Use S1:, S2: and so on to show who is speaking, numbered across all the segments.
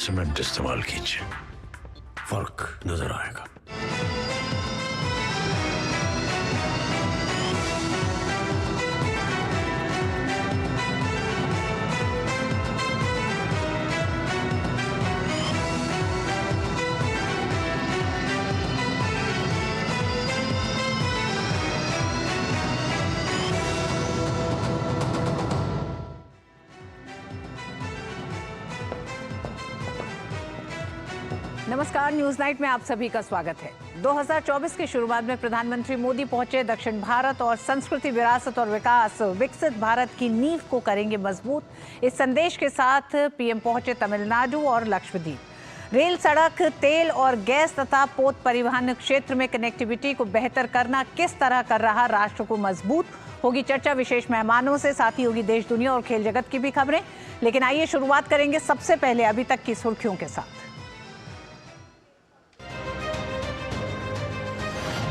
S1: Cement इस्तेमाल कीजिए, फर्क नजर आएगा।
S2: नमस्कार, न्यूज नाइट में आप सभी का स्वागत है। 2024 की शुरुआत में प्रधानमंत्री मोदी पहुंचे दक्षिण भारत और संस्कृति, विरासत और विकास, विकसित भारत की नींव को करेंगे मजबूत। इस संदेश के साथ पीएम पहुंचे तमिलनाडु और लक्षद्वीप। रेल, सड़क, तेल और गैस तथा पोत परिवहन क्षेत्र में कनेक्टिविटी को बेहतर करना किस तरह कर रहा राष्ट्र को मजबूत, होगी चर्चा विशेष मेहमानों से। साथ ही होगी देश, दुनिया और खेल जगत की भी खबरें। लेकिन आइए शुरुआत करेंगे सबसे पहले अभी तक की सुर्खियों के साथ।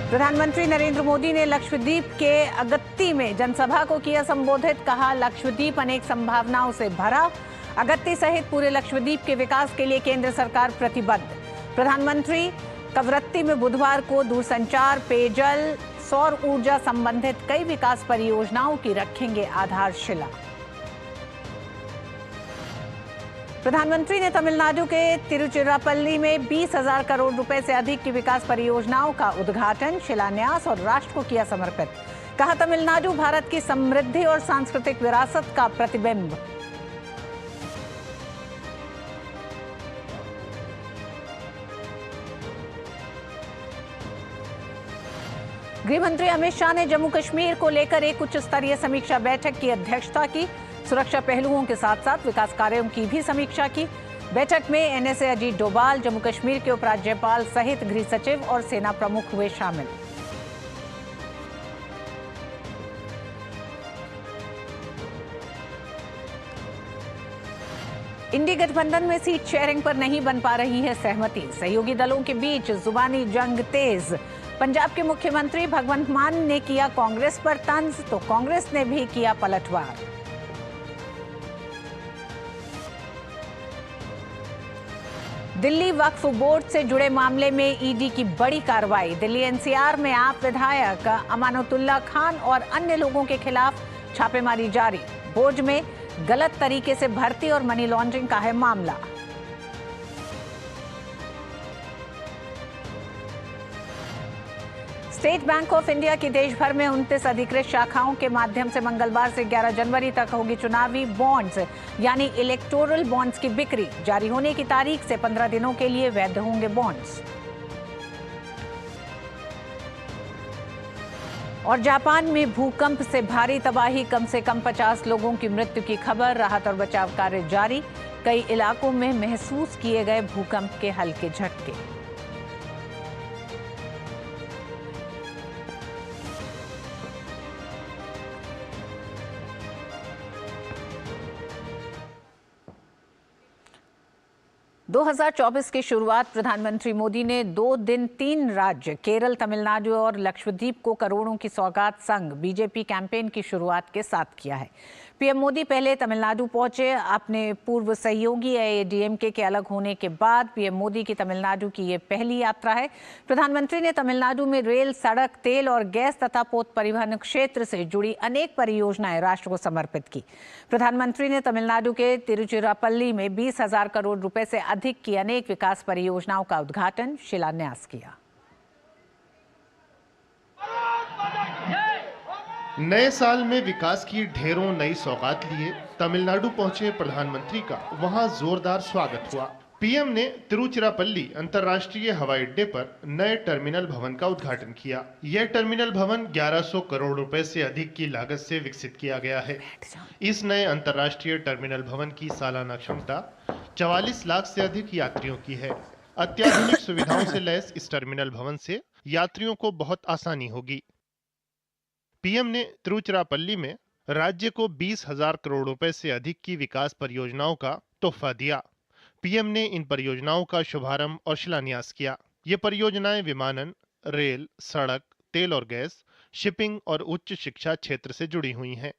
S2: प्रधानमंत्री नरेंद्र मोदी ने लक्षद्वीप के अगत्ती में जनसभा को किया संबोधित। कहा, लक्षद्वीप अनेक संभावनाओं से भरा। अगत्ती सहित पूरे लक्षद्वीप के विकास के लिए केंद्र सरकार प्रतिबद्ध। प्रधानमंत्री कवरत्ती में बुधवार को दूरसंचार, पेयजल, सौर ऊर्जा संबंधित कई विकास परियोजनाओं की रखेंगे आधारशिला। प्रधानमंत्री ने तमिलनाडु के तिरुचिरापल्ली में 20,000 करोड़ रुपए से अधिक की विकास परियोजनाओं का उद्घाटन, शिलान्यास और राष्ट्र को किया समर्पित। कहा, तमिलनाडु भारत की समृद्धि और सांस्कृतिक विरासत का प्रतिबिंब। गृह मंत्री अमित शाह ने जम्मू कश्मीर को लेकर एक उच्च स्तरीय समीक्षा बैठक की अध्यक्षता की। सुरक्षा पहलुओं के साथ साथ विकास कार्यों की भी समीक्षा की। बैठक में एनएसए अजीत डोभाल, जम्मू कश्मीर के उपराज्यपाल सहित गृह सचिव और सेना प्रमुख हुए शामिल। इंडी गठबंधन में सीट शेयरिंग पर नहीं बन पा रही है सहमति। सहयोगी दलों के बीच जुबानी जंग तेज। पंजाब के मुख्यमंत्री भगवंत मान ने किया कांग्रेस पर तंज, तो कांग्रेस ने भी किया पलटवार। दिल्ली वक्फ बोर्ड से जुड़े मामले में ईडी की बड़ी कार्रवाई। दिल्ली एनसीआर में आप विधायक अमानतुल्लाह खान और अन्य लोगों के खिलाफ छापेमारी जारी। बोर्ड में गलत तरीके से भर्ती और मनी लॉन्ड्रिंग का है मामला। स्टेट बैंक ऑफ इंडिया की देश भर में 29 अधिकृत शाखाओं के माध्यम से मंगलवार से 11 जनवरी तक होगी चुनावी बॉन्ड्स यानी इलेक्टोरल बॉन्ड्स की बिक्री। जारी होने की तारीख से 15 दिनों के लिए वैध होंगे बॉन्ड्स। और जापान में भूकंप से भारी तबाही, कम से कम 50 लोगों की मृत्यु की खबर। राहत और बचाव कार्य जारी। कई इलाकों में महसूस किए गए भूकंप के हल्के झटके। – 2024 की शुरुआत प्रधानमंत्री मोदी ने 2 दिन 3 राज्य केरल, तमिलनाडु और लक्षद्वीप को करोड़ों की सौगात संग बीजेपी कैंपेन की शुरुआत के साथ किया है। पीएम मोदी पहले तमिलनाडु पहुंचे। अपने पूर्व सहयोगी एआईएडीएमके के अलग होने के बाद पीएम मोदी की तमिलनाडु की ये पहली यात्रा है। प्रधानमंत्री ने तमिलनाडु में रेल, सड़क, तेल और गैस तथा पोत परिवहन क्षेत्र से जुड़ी अनेक परियोजनाएं राष्ट्र को समर्पित की। प्रधानमंत्री ने तमिलनाडु के तिरुचिरापल्ली में 20,000 करोड़ रुपए से अधिक की अनेक विकास परियोजनाओं का उद्घाटन, शिलान्यास किया।
S3: नए साल में विकास की ढेरों नई सौगात लिए तमिलनाडु पहुंचे प्रधानमंत्री का वहां जोरदार स्वागत हुआ। पीएम ने तिरुचिरापल्ली अंतर्राष्ट्रीय हवाई अड्डे पर नए टर्मिनल भवन का उद्घाटन किया। यह टर्मिनल भवन 1100 करोड़ रुपए से अधिक की लागत से विकसित किया गया है। इस नए अंतर्राष्ट्रीय टर्मिनल भवन की सालाना क्षमता 44 लाख से अधिक यात्रियों की है। अत्याधुनिक सुविधाओं से लैस इस टर्मिनल भवन से यात्रियों को बहुत आसानी होगी। पीएम ने तिरुचिरापल्ली में राज्य को 20,000 करोड़ रुपए से अधिक की विकास परियोजनाओं का तोहफा दिया। पीएम ने इन परियोजनाओं का शुभारंभ और शिलान्यास किया। ये परियोजनाएं विमानन, रेल, सड़क, तेल और गैस, शिपिंग और उच्च शिक्षा क्षेत्र से जुड़ी हुई हैं।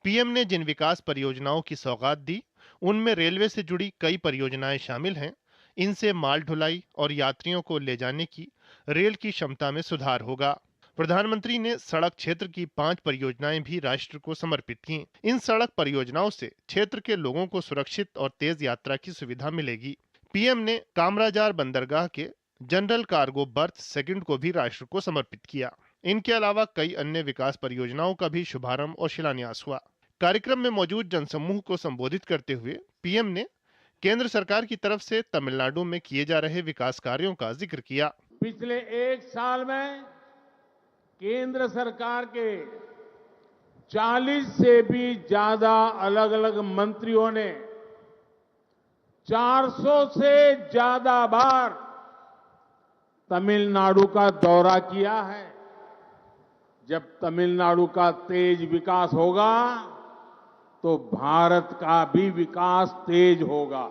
S3: पीएम ने जिन विकास परियोजनाओं की सौगात दी उनमें रेलवे से जुड़ी कई परियोजनाएं शामिल हैं। इनसे माल ढुलाई और यात्रियों को ले जाने की रेल की क्षमता में सुधार होगा। प्रधानमंत्री ने सड़क क्षेत्र की 5 परियोजनाएं भी राष्ट्र को समर्पित की। इन सड़क परियोजनाओं से क्षेत्र के लोगों को सुरक्षित और तेज यात्रा की सुविधा मिलेगी। पीएम ने कामराजार बंदरगाह के जनरल कार्गो बर्थ सेकंड को भी राष्ट्र को समर्पित किया। इनके अलावा कई अन्य विकास परियोजनाओं का भी शुभारंभ और शिलान्यास हुआ। कार्यक्रम में मौजूद जनसमूह को संबोधित करते हुए पीएम ने केंद्र सरकार की तरफ से तमिलनाडु में किए जा रहे विकास कार्यों का जिक्र किया।
S4: पिछले एक साल में केंद्र सरकार के 40 से भी ज्यादा अलग अलग मंत्रियों ने 400 से ज्यादा बार तमिलनाडु का दौरा किया है। जब तमिलनाडु का तेज विकास होगा तो भारत का भी विकास तेज होगा।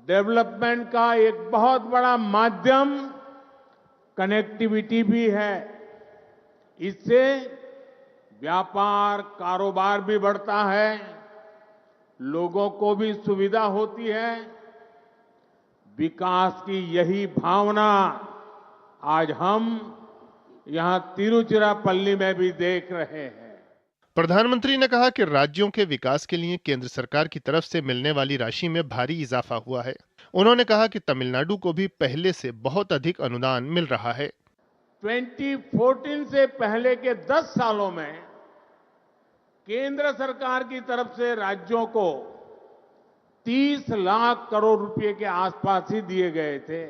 S4: डेवलपमेंट का एक बहुत बड़ा माध्यम कनेक्टिविटी भी है। इससे व्यापार कारोबार भी बढ़ता है, लोगों को भी सुविधा होती है। विकास की यही भावना आज हम यहां तिरुचिरापल्ली में भी देख रहे हैं।
S3: प्रधानमंत्री ने कहा कि राज्यों के विकास के लिए केंद्र सरकार की तरफ से मिलने वाली राशि में भारी इजाफा हुआ है। उन्होंने कहा कि तमिलनाडु को भी पहले से बहुत अधिक अनुदान मिल रहा है।
S4: 2014 से पहले के 10 सालों में केंद्र सरकार की तरफ से राज्यों को 30 लाख करोड़ रुपए के आसपास ही दिए गए थे,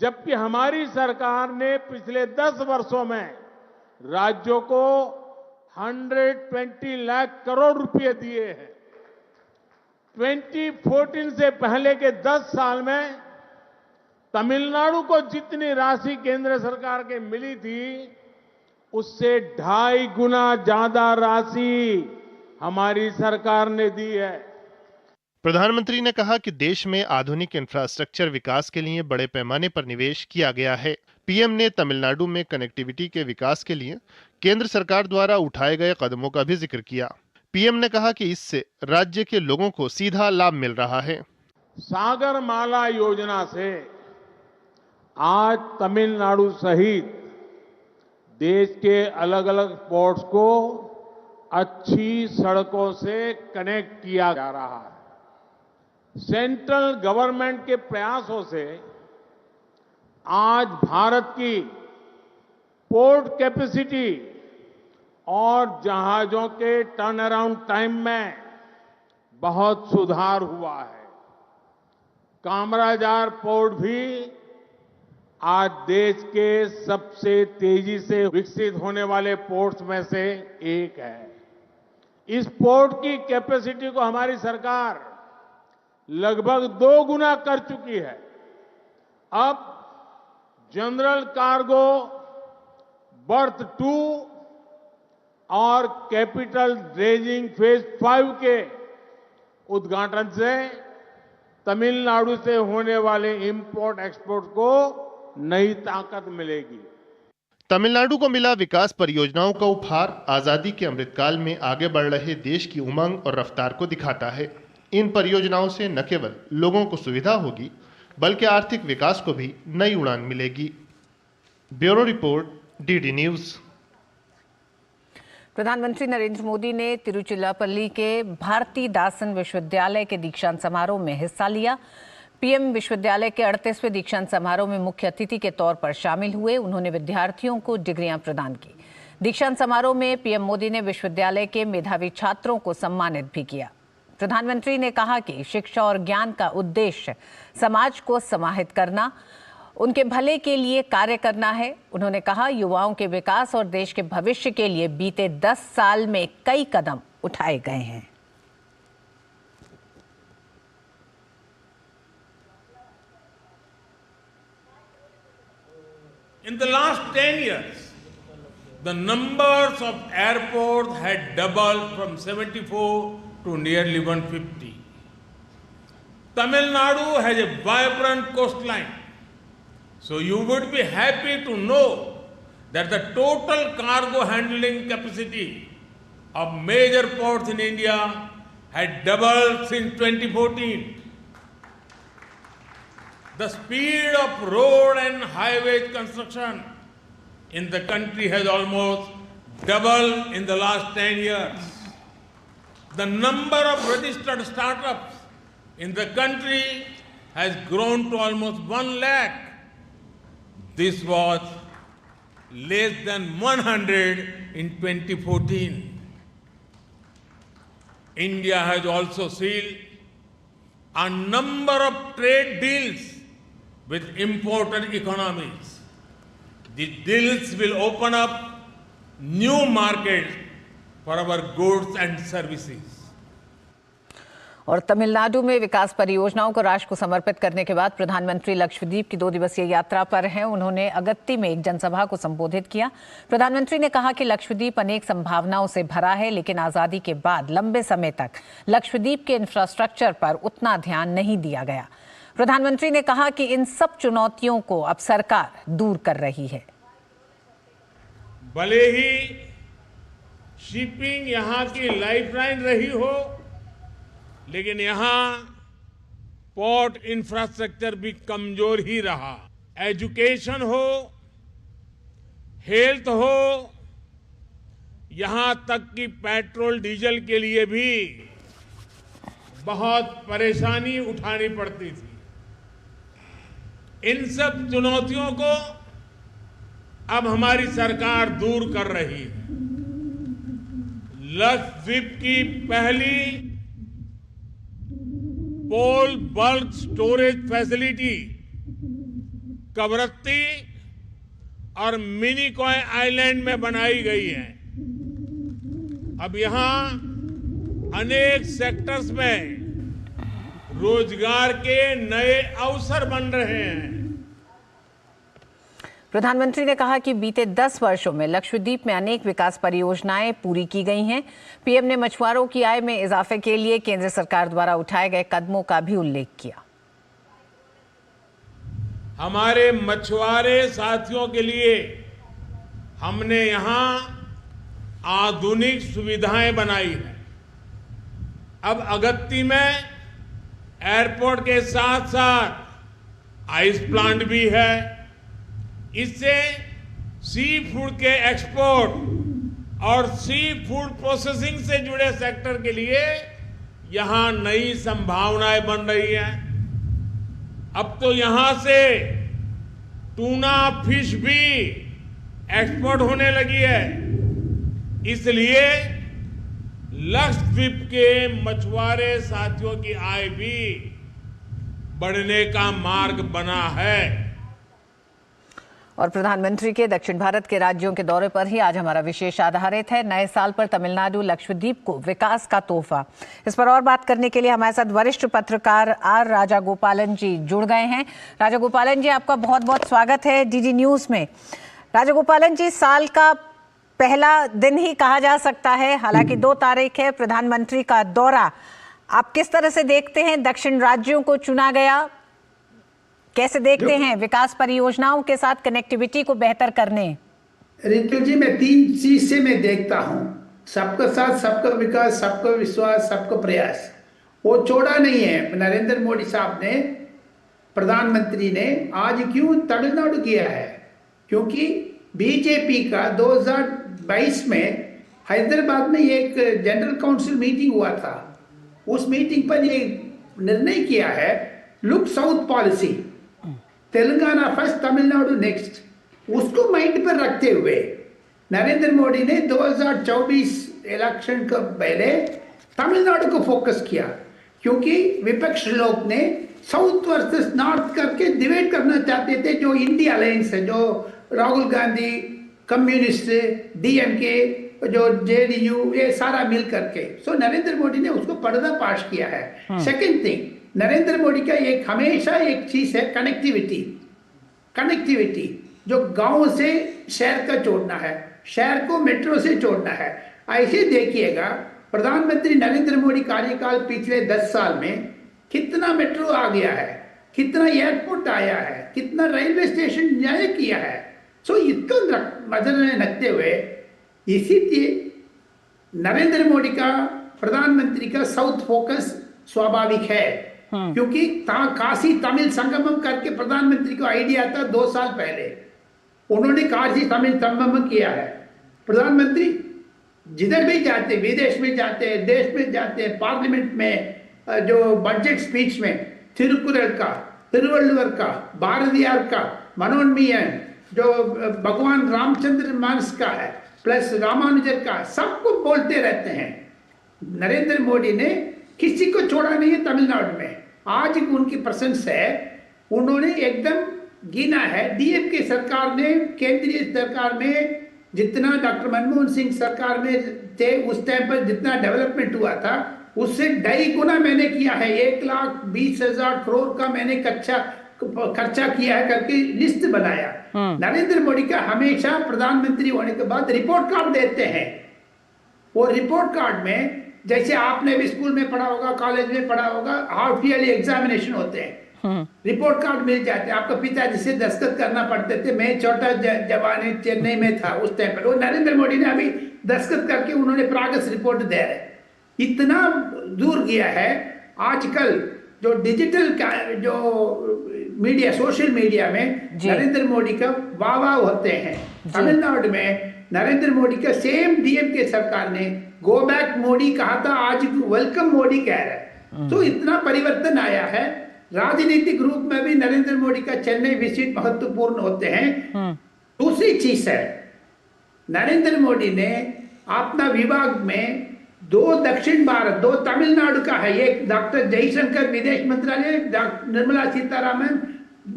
S4: जबकि हमारी सरकार ने पिछले 10 वर्षों में राज्यों को 120 लाख करोड़ रुपए दिए हैं। 2014 से पहले के 10 साल में तमिलनाडु को जितनी राशि केंद्र सरकार के मिली थी, उससे 2.5 गुना ज्यादा राशि हमारी सरकार ने दी है।
S3: प्रधानमंत्री ने कहा कि देश में आधुनिक इंफ्रास्ट्रक्चर विकास के लिए बड़े पैमाने पर निवेश किया गया है। पीएम ने तमिलनाडु में कनेक्टिविटी के विकास के लिए केंद्र सरकार द्वारा उठाए गए कदमों का भी जिक्र किया। पीएम ने कहा कि इससे राज्य के लोगों को सीधा लाभ मिल रहा है।
S4: सागरमाला योजना से आज तमिलनाडु सहित देश के अलग अलग पोर्ट्स को अच्छी सड़कों से कनेक्ट किया जा रहा है। सेंट्रल गवर्नमेंट के प्रयासों से आज भारत की पोर्ट कैपेसिटी और जहाजों के टर्न अराउंड टाइम में बहुत सुधार हुआ है। कामराजार पोर्ट भी आज देश के सबसे तेजी से विकसित होने वाले पोर्ट्स में से एक है। इस पोर्ट की कैपेसिटी को हमारी सरकार लगभग 2 गुना कर चुकी है। अब जनरल कार्गो बर्थ 2 और कैपिटल ड्रेजिंग फेज 5 के उद्घाटन से तमिलनाडु से होने वाले इंपोर्ट एक्सपोर्ट को नई ताकत मिलेगी।
S3: तमिलनाडु को मिला विकास परियोजनाओं का उपहार आजादी के अमृतकाल में आगे बढ़ रहे देश की उमंग और रफ्तार को दिखाता है। इन परियोजनाओं से न केवल लोगों को सुविधा होगी, बल्कि आर्थिक विकास को भी नई उड़ान मिलेगी। Bureau report, DD news.
S2: प्रधानमंत्री नरेंद्र मोदी ने तिरुचिरापल्ली के भारतीदासन विश्वविद्यालय के दीक्षांत समारोह में हिस्सा लिया। पीएम विश्वविद्यालय के 38वें दीक्षांत समारोह में मुख्य अतिथि के तौर पर शामिल हुए। उन्होंने विद्यार्थियों को डिग्रियां प्रदान की। दीक्षांत समारोह में पीएम मोदी ने विश्वविद्यालय के मेधावी छात्रों को सम्मानित भी किया। प्रधानमंत्री ने कहा कि शिक्षा और ज्ञान का उद्देश्य समाज को समाहित करना, उनके भले के लिए कार्य करना है। उन्होंने कहा, युवाओं के विकास और देश के भविष्य के लिए बीते 10 साल में कई कदम उठाए गए हैं।
S5: In the last 10 years, the numbers of airports had doubled from 74 to nearly 150. Tamil Nadu has a vibrant coastline. So you would be happy to know that the total cargo handling capacity of major ports in India had doubled since 2014. The speed of road and highway construction in the country has almost doubled in the last 10 years. The number of registered startups in the country has grown to almost 1 lakh. This was less than 100 in 2014. India has also sealed a number of trade deals with important economies. These deals will open up new markets for our goods and services.
S2: और तमिलनाडु में विकास परियोजनाओं को राष्ट्र को समर्पित करने के बाद प्रधानमंत्री लक्षद्वीप की 2 दिवसीय यात्रा पर हैं। उन्होंने अगत्ती में एक जनसभा को संबोधित किया। प्रधानमंत्री ने कहा कि लक्षद्वीप अनेक संभावनाओं से भरा है, लेकिन आजादी के बाद लंबे समय तक लक्षद्वीप के इंफ्रास्ट्रक्चर पर उतना ध्यान नहीं दिया गया। प्रधानमंत्री ने कहा कि इन सब चुनौतियों को अब सरकार दूर कर रही है।
S5: भले ही शिपिंग यहाँ की लाइफलाइन रही हो, लेकिन यहां पोर्ट इंफ्रास्ट्रक्चर भी कमजोर ही रहा। एजुकेशन हो, हेल्थ हो, यहां तक कि पेट्रोल डीजल के लिए भी बहुत परेशानी उठानी पड़ती थी। इन सब चुनौतियों को अब हमारी सरकार दूर कर रही है। लक्षद्वीप की पहली पोल बल्क स्टोरेज फैसिलिटी कवरत्ती और मिनिकॉय आइलैंड में बनाई गई है। अब यहां अनेक सेक्टर्स में रोजगार के नए अवसर बन रहे हैं।
S2: प्रधानमंत्री ने कहा कि बीते 10 वर्षों में लक्षद्वीप में अनेक विकास परियोजनाएं पूरी की गई हैं। पीएम ने मछुआरों की आय में इजाफे के लिए केंद्र सरकार द्वारा उठाए गए कदमों का भी उल्लेख किया।
S5: हमारे मछुआरे साथियों के लिए हमने यहां आधुनिक सुविधाएं बनाई हैं। अब अगत्ती में एयरपोर्ट के साथ साथ आइस प्लांट भी है। इससे सी फूड के एक्सपोर्ट और सी फूड प्रोसेसिंग से जुड़े सेक्टर के लिए यहां नई संभावनाएं बन रही हैं। अब तो यहां से टूना फिश भी एक्सपोर्ट होने लगी है। इसलिए लक्षद्वीप के मछुआरे साथियों की आय भी बढ़ने का मार्ग बना है।
S2: और प्रधानमंत्री के दक्षिण भारत के राज्यों के दौरे पर ही आज हमारा विशेष आधारित है। नए साल पर तमिलनाडु लक्षद्वीप को विकास का तोहफा। इस पर और बात करने के लिए हमारे साथ वरिष्ठ पत्रकार आर राजागोपालन जी जुड़ गए हैं। राजागोपालन जी, आपका बहुत बहुत स्वागत है डीडी न्यूज में। राजागोपालन जी, साल का पहला दिन ही कहा जा सकता है, हालांकि 2 तारीख है प्रधानमंत्री का दौरा। आप किस तरह से देखते हैं दक्षिण राज्यों को चुना गया? कैसे देखते हैं विकास परियोजनाओं के साथ कनेक्टिविटी को बेहतर करने?
S6: रितु जी, मैं 3 चीज से मैं देखता हूं। सबका साथ, सबका विकास, सबका विश्वास, सबका प्रयास। वो छोड़ा नहीं है। नरेंद्र मोदी साहब ने, प्रधानमंत्री ने आज क्यों तमिलनाडु किया है? क्योंकि बीजेपी का 2022 में हैदराबाद में एक जनरल काउंसिल मीटिंग हुआ था। उस मीटिंग पर ये निर्णय किया है, look south policy, Telangana first, Tamil Nadu next. उसको माइंड पर रखते हुए नरेंद्र मोदी ने 2024 इलेक्शन का पहले तमिलनाडु को फोकस किया, क्योंकि विपक्ष लोग ने साउथ वर्सेस नॉर्थ करके डिवाइड करना चाहते थे। जो इंडिया अलायंस है, जो राहुल गांधी, कम्युनिस्ट, डीएमके, जो जेडीयू, ये सारा मिल करके, सो नरेंद्र मोदी ने उसको पर्दाफाश किया है। सेकेंड थिंग, नरेंद्र मोदी का एक हमेशा एक चीज है कनेक्टिविटी। कनेक्टिविटी जो गांव से शहर का जोड़ना है, शहर को मेट्रो से जोड़ना है। ऐसे देखिएगा, प्रधानमंत्री नरेंद्र मोदी कार्यकाल पिछले 10 साल में कितना मेट्रो आ गया है, कितना एयरपोर्ट आया है, कितना रेलवे स्टेशन नया किया है। सो इसको नजर में रखते हुए इसीलिए नरेंद्र मोदी का प्रधानमंत्री का साउथ फोकस स्वाभाविक है, क्योंकि काशी तमिल संगमम करके प्रधानमंत्री को आइडिया था 2 साल पहले। उन्होंने काशी तमिल संगमम किया है। प्रधानमंत्री जिधर भी जाते, विदेश में जाते हैं, देश में जाते हैं, पार्लियामेंट में जो बजट स्पीच में तिरुकुरल का, तिरुवल्लुवर का, भारतियार का, मनोन्मयन जो भगवान रामचंद्र मानस का है, प्लस रामानुजर का, सबको बोलते रहते हैं। नरेंद्र मोदी ने किसी को छोड़ा नहीं है तमिलनाडु में। आज उनकी प्रेजेंस है, उन्होंने एकदम गिना है। डीएमके सरकार ने, केंद्रीय सरकार में जितना डॉक्टर मनमोहन सिंह सरकार में थे उस टाइम पर जितना डेवलपमेंट हुआ था उससे 2.5 गुना मैंने किया है। 1,20,000 करोड़ का मैंने खर्चा किया है करके लिस्ट बनाया। नरेंद्र मोदी का हमेशा प्रधानमंत्री होने के बाद रिपोर्ट कार्ड देते हैं। वो रिपोर्ट कार्ड में, जैसे आपने भी स्कूल में पढ़ा होगा, कॉलेज में पढ़ा होगा, हाफ ईयरली एग्जामिनेशन होते हैं, रिपोर्ट कार्ड मिल जाते हैं। आपका पिताजी से दस्तखत करना पड़ते थे। मैं छोटा जवान चेन्नई में था उस टाइम पर, वो नरेंद्र मोदी ने अभी दस्तखत करके उन्होंने प्रोग्रेस रिपोर्ट दे रहे। इतना दूर गया है आजकल जो डिजिटल जो मीडिया, सोशल मीडिया में नरेंद्र मोदी का वाह होते हैं। तमिलनाडु में नरेंद्र मोदी का सेम डीएमके सरकार ने गो बैक मोदी कहा था, आज वेलकम मोदी कह रहा है। तो इतना परिवर्तन आया है। राजनीतिक रूप में भी नरेंद्र मोदी का चेन्नई विजिट महत्वपूर्ण होते हैं। दूसरी चीज है, नरेंद्र मोदी ने अपना विभाग में 2 दक्षिण भारत, 2 तमिलनाडु का है, एक डॉक्टर जयशंकर विदेश मंत्रालय, निर्मला सीतारामन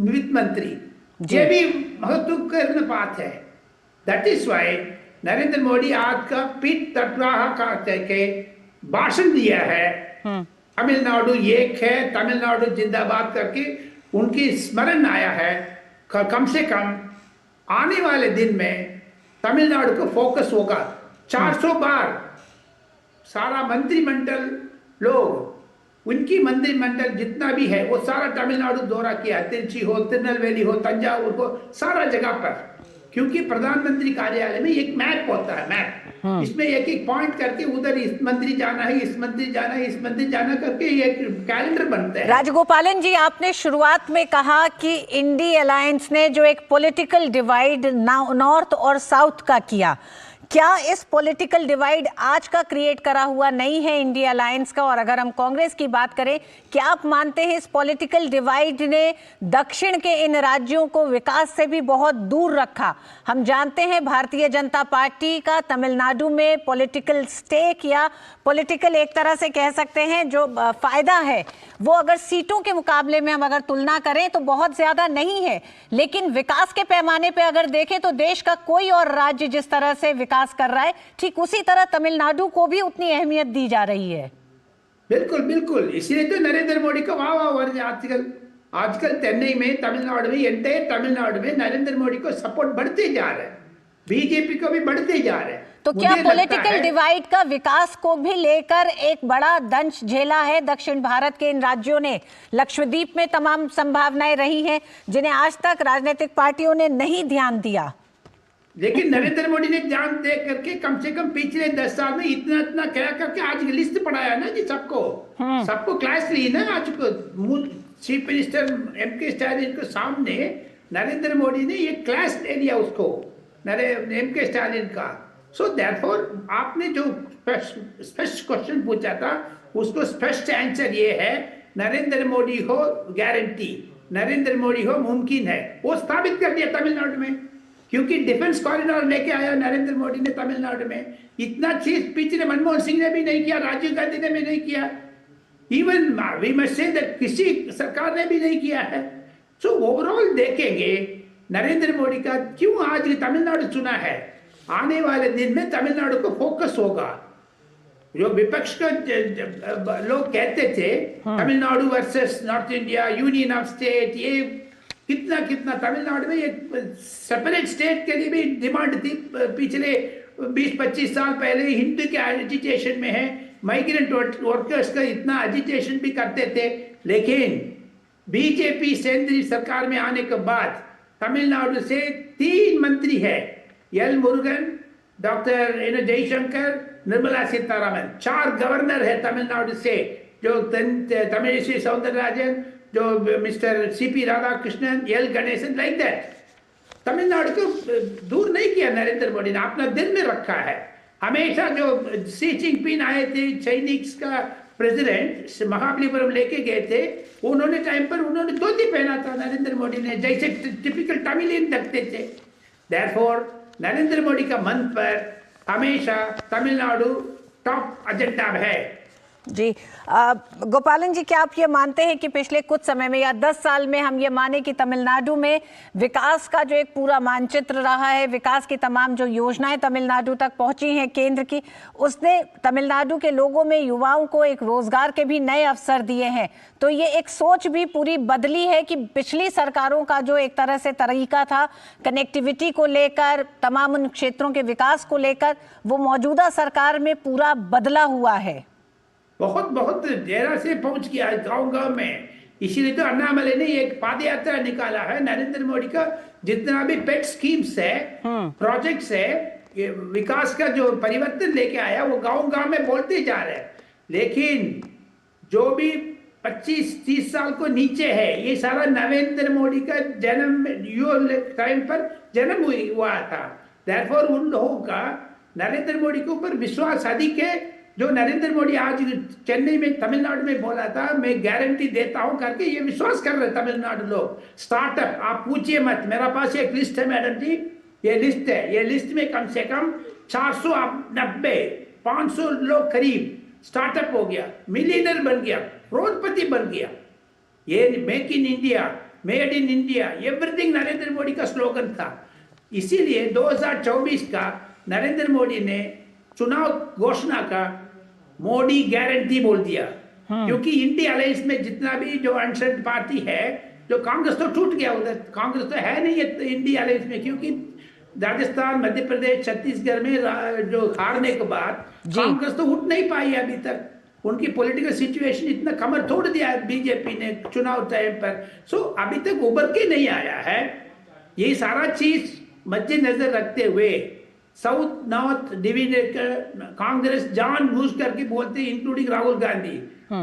S6: वित्त मंत्री, ये भी महत्वपूर्ण बात है। That is why Narendra Modi आज का पीठ तटवाह करके भाषण दिया है। तमिलनाडु एक है, तमिलनाडु जिंदाबाद करके उनकी स्मरण आया है। कम से कम आने वाले दिन में तमिलनाडु को फोकस होगा। 400 बार सारा मंत्रिमंडल लोग, उनकी मंत्रिमंडल जितना भी है वो सारा तमिलनाडु दौरा किया, तिरुचि हो, तिरुनेलवेली हो, तंजावुर हो, सारा जगह पर। क्योंकि प्रधानमंत्री कार्यालय में एक मैप होता है, मैप, इसमें एक एक पॉइंट करके उधर इस मंत्री जाना है, इस मंत्री जाना है, इस मंत्री जाना करके एक कैलेंडर बनता है।
S2: राजगोपालन जी, आपने शुरुआत में कहा कि इंडी अलायंस ने जो एक पॉलिटिकल डिवाइड नॉर्थ और साउथ का किया, क्या इस पॉलिटिकल डिवाइड आज का क्रिएट करा हुआ नहीं है इंडिया अलायंस का? और अगर हम कांग्रेस की बात करें, क्या आप मानते हैं इस पॉलिटिकल डिवाइड ने दक्षिण के इन राज्यों को विकास से भी बहुत दूर रखा? हम जानते हैं भारतीय जनता पार्टी का तमिलनाडु में पॉलिटिकल स्टेक या पॉलिटिकल एक तरह से कह सकते हैं जो फायदा है वो अगर सीटों के मुकाबले में हम अगर तुलना करें तो बहुत ज्यादा नहीं है, लेकिन विकास के पैमाने पे अगर देखें तो देश का कोई और राज्य जिस तरह से विकास कर रहा है ठीक उसी तरह तमिलनाडु को भी उतनी अहमियत दी जा रही है।
S6: बिल्कुल बिल्कुल, इसलिए तो नरेंद्र मोदी का वाह वाह हो रहा है आजकल चेन्नई में, तमिलनाडु में, एंटायर तमिलनाडु में नरेंद्र मोदी को सपोर्ट बढ़ते जा रहे हैं, बीजेपी को भी बढ़ते जा रहे हैं।
S2: तो क्या पॉलिटिकल डिवाइड का विकास को भी लेकर एक बड़ा दंश झेला है दक्षिण भारत के इन राज्यों ने? लक्षद्वीप में तमाम संभावनाएं रही हैं जिन्हें आज तक राजनीतिक पार्टियों ने नहीं ध्यान दिया,
S6: लेकिन नरेंद्र मोदी ने ध्यान दे करके कम से कम पिछले 10 साल में इतना इतना क्या करके आज लिस्ट पढ़ाया ना जी, सबको क्लास ली ना। आज को चीफ मिनिस्टर एमके स्टालिन के सामने नरेंद्र मोदी ने ये क्लास ले लिया उसको, एमके स्टालिन का। सो देयरफॉर आपने जो स्पष्ट क्वेश्चन पूछा था उसको स्पष्ट आंसर ये है, नरेंद्र मोदी हो गारंटी, नरेंद्र मोदी हो मुमकिन है, वो स्थापित कर दिया तमिलनाडु में। क्योंकि डिफेंस कॉरिडोर लेके आया नरेंद्र मोदी ने तमिलनाडु में। इतना चीज पिछले मनमोहन सिंह ने भी नहीं किया, राजीव गांधी ने भी नहीं किया, even we must say that किसी सरकार ने भी नहीं किया है। सो ओवरऑल देखेंगे नरेंद्र मोदी का क्यों आज तमिलनाडु चुना है, आने वाले दिन में तमिलनाडु को फोकस होगा। जो विपक्ष को लोग कहते थे Tamil Nadu versus north India, union of state, ये कितना तमिलनाडु में एक सेपरेट स्टेट के लिए भी डिमांड थी पिछले 20-25 साल पहले। हिंदू के एजिटेशन में है, माइग्रेंट वर्कर्स का इतना एजिटेशन भी करते थे, लेकिन बीजेपी केंद्रीय सरकार में आने के बाद तमिलनाडु से 3 मंत्री है, L Murugan, doctor Jaishankar Nirmala Sitharaman, 4 governor है तमिलनाडु से, जो तमिलिसई सौंदरराजन, जो mister CP Radhakrishnan, L Ganesan, like that. Tamil Nadu को दूर नहीं किया नरेंद्र मोदी ने, अपना दिल में रखा है हमेशा। जो शी जिनपिंग आए थे, चाइनीज का प्रेसिडेंट महाबलीपुरम लेके गए थे, उन्होंने टाइम पर उन्होंने धोती पहना था नरेंद्र मोदी ने, जैसे टिपिकल तमिलियन लगते थे। देयरफॉर नरेंद्र मोदी का मन पर हमेशा तमिलनाडु टॉप एजेंडा है।
S2: जी गोपालन जी, क्या आप ये मानते हैं कि पिछले कुछ समय में या 10 साल में हम ये माने कि तमिलनाडु में विकास का जो एक पूरा मानचित्र रहा है, विकास की तमाम जो योजनाएं तमिलनाडु तक पहुंची हैं केंद्र की, उसने तमिलनाडु के लोगों में, युवाओं को एक रोजगार के भी नए अवसर दिए हैं। तो ये एक सोच भी पूरी बदली है कि पिछली सरकारों का जो एक तरह से तरीका था कनेक्टिविटी को लेकर, तमाम उन क्षेत्रों के विकास को लेकर, वो मौजूदा सरकार में पूरा बदला हुआ है।
S6: बहुत बहुत गहरा से पहुंच गया है गांव-गांव में। इसीलिए तो अन्नामलई ने एक पद यात्रा निकाला है। नरेंद्र मोदी का जितना भी पेट स्कीम्स है, प्रोजेक्ट्स है, ये विकास का जो परिवर्तन लेके आया, वो गांव-गांव में बोलते जा रहे हैं। लेकिन जो भी 25-30 साल को नीचे है, ये सारा नरेंद्र मोदी का जन्म टाइम पर जन्म हुआ था। देयरफॉर उन लोगों का नरेंद्र मोदी के ऊपर विश्वास अधिक है। जो नरेंद्र मोदी आज चेन्नई में, तमिलनाडु में बोला था, मैं गारंटी देता हूं करके, ये विश्वास कर रहे तमिलनाडु लोग। स्टार्टअप आप पूछिए मत, मेरा पास एक लिस्ट है मैडम जी, ये लिस्ट है, ये लिस्ट में कम से कम 490-500 लोग करीब स्टार्टअप हो गया, मिलियनर बन गया, करोड़पति बन गया। ये make in India, made in India, everything Narendra Modi का स्लोगन था। इसीलिए 2024 का नरेंद्र मोदी ने चुनाव घोषणा का मोदी गारंटी बोल दिया, क्योंकि इंडिया अलायंस में जितना भी जो अनसर्ट पार्टी है, जो कांग्रेस तो टूट गया, उधर कांग्रेस तो है नहीं है इंडिया अलायंस में, क्योंकि राजस्थान, मध्य प्रदेश, छत्तीसगढ़ में जो हारने के बाद कांग्रेस तो उठ नहीं पाई अभी तक। उनकी पॉलिटिकल सिचुएशन इतना कमर तोड़ दिया है बीजेपी ने चुनाव टाइम पर। सो अभी तक उभर के नहीं आया है। ये सारा चीज मद्देनजर रखते हुए साउथ नॉर्थ डिवीजन कांग्रेस जानबूझ करके बोलते, इंक्लूडिंग राहुल गांधी,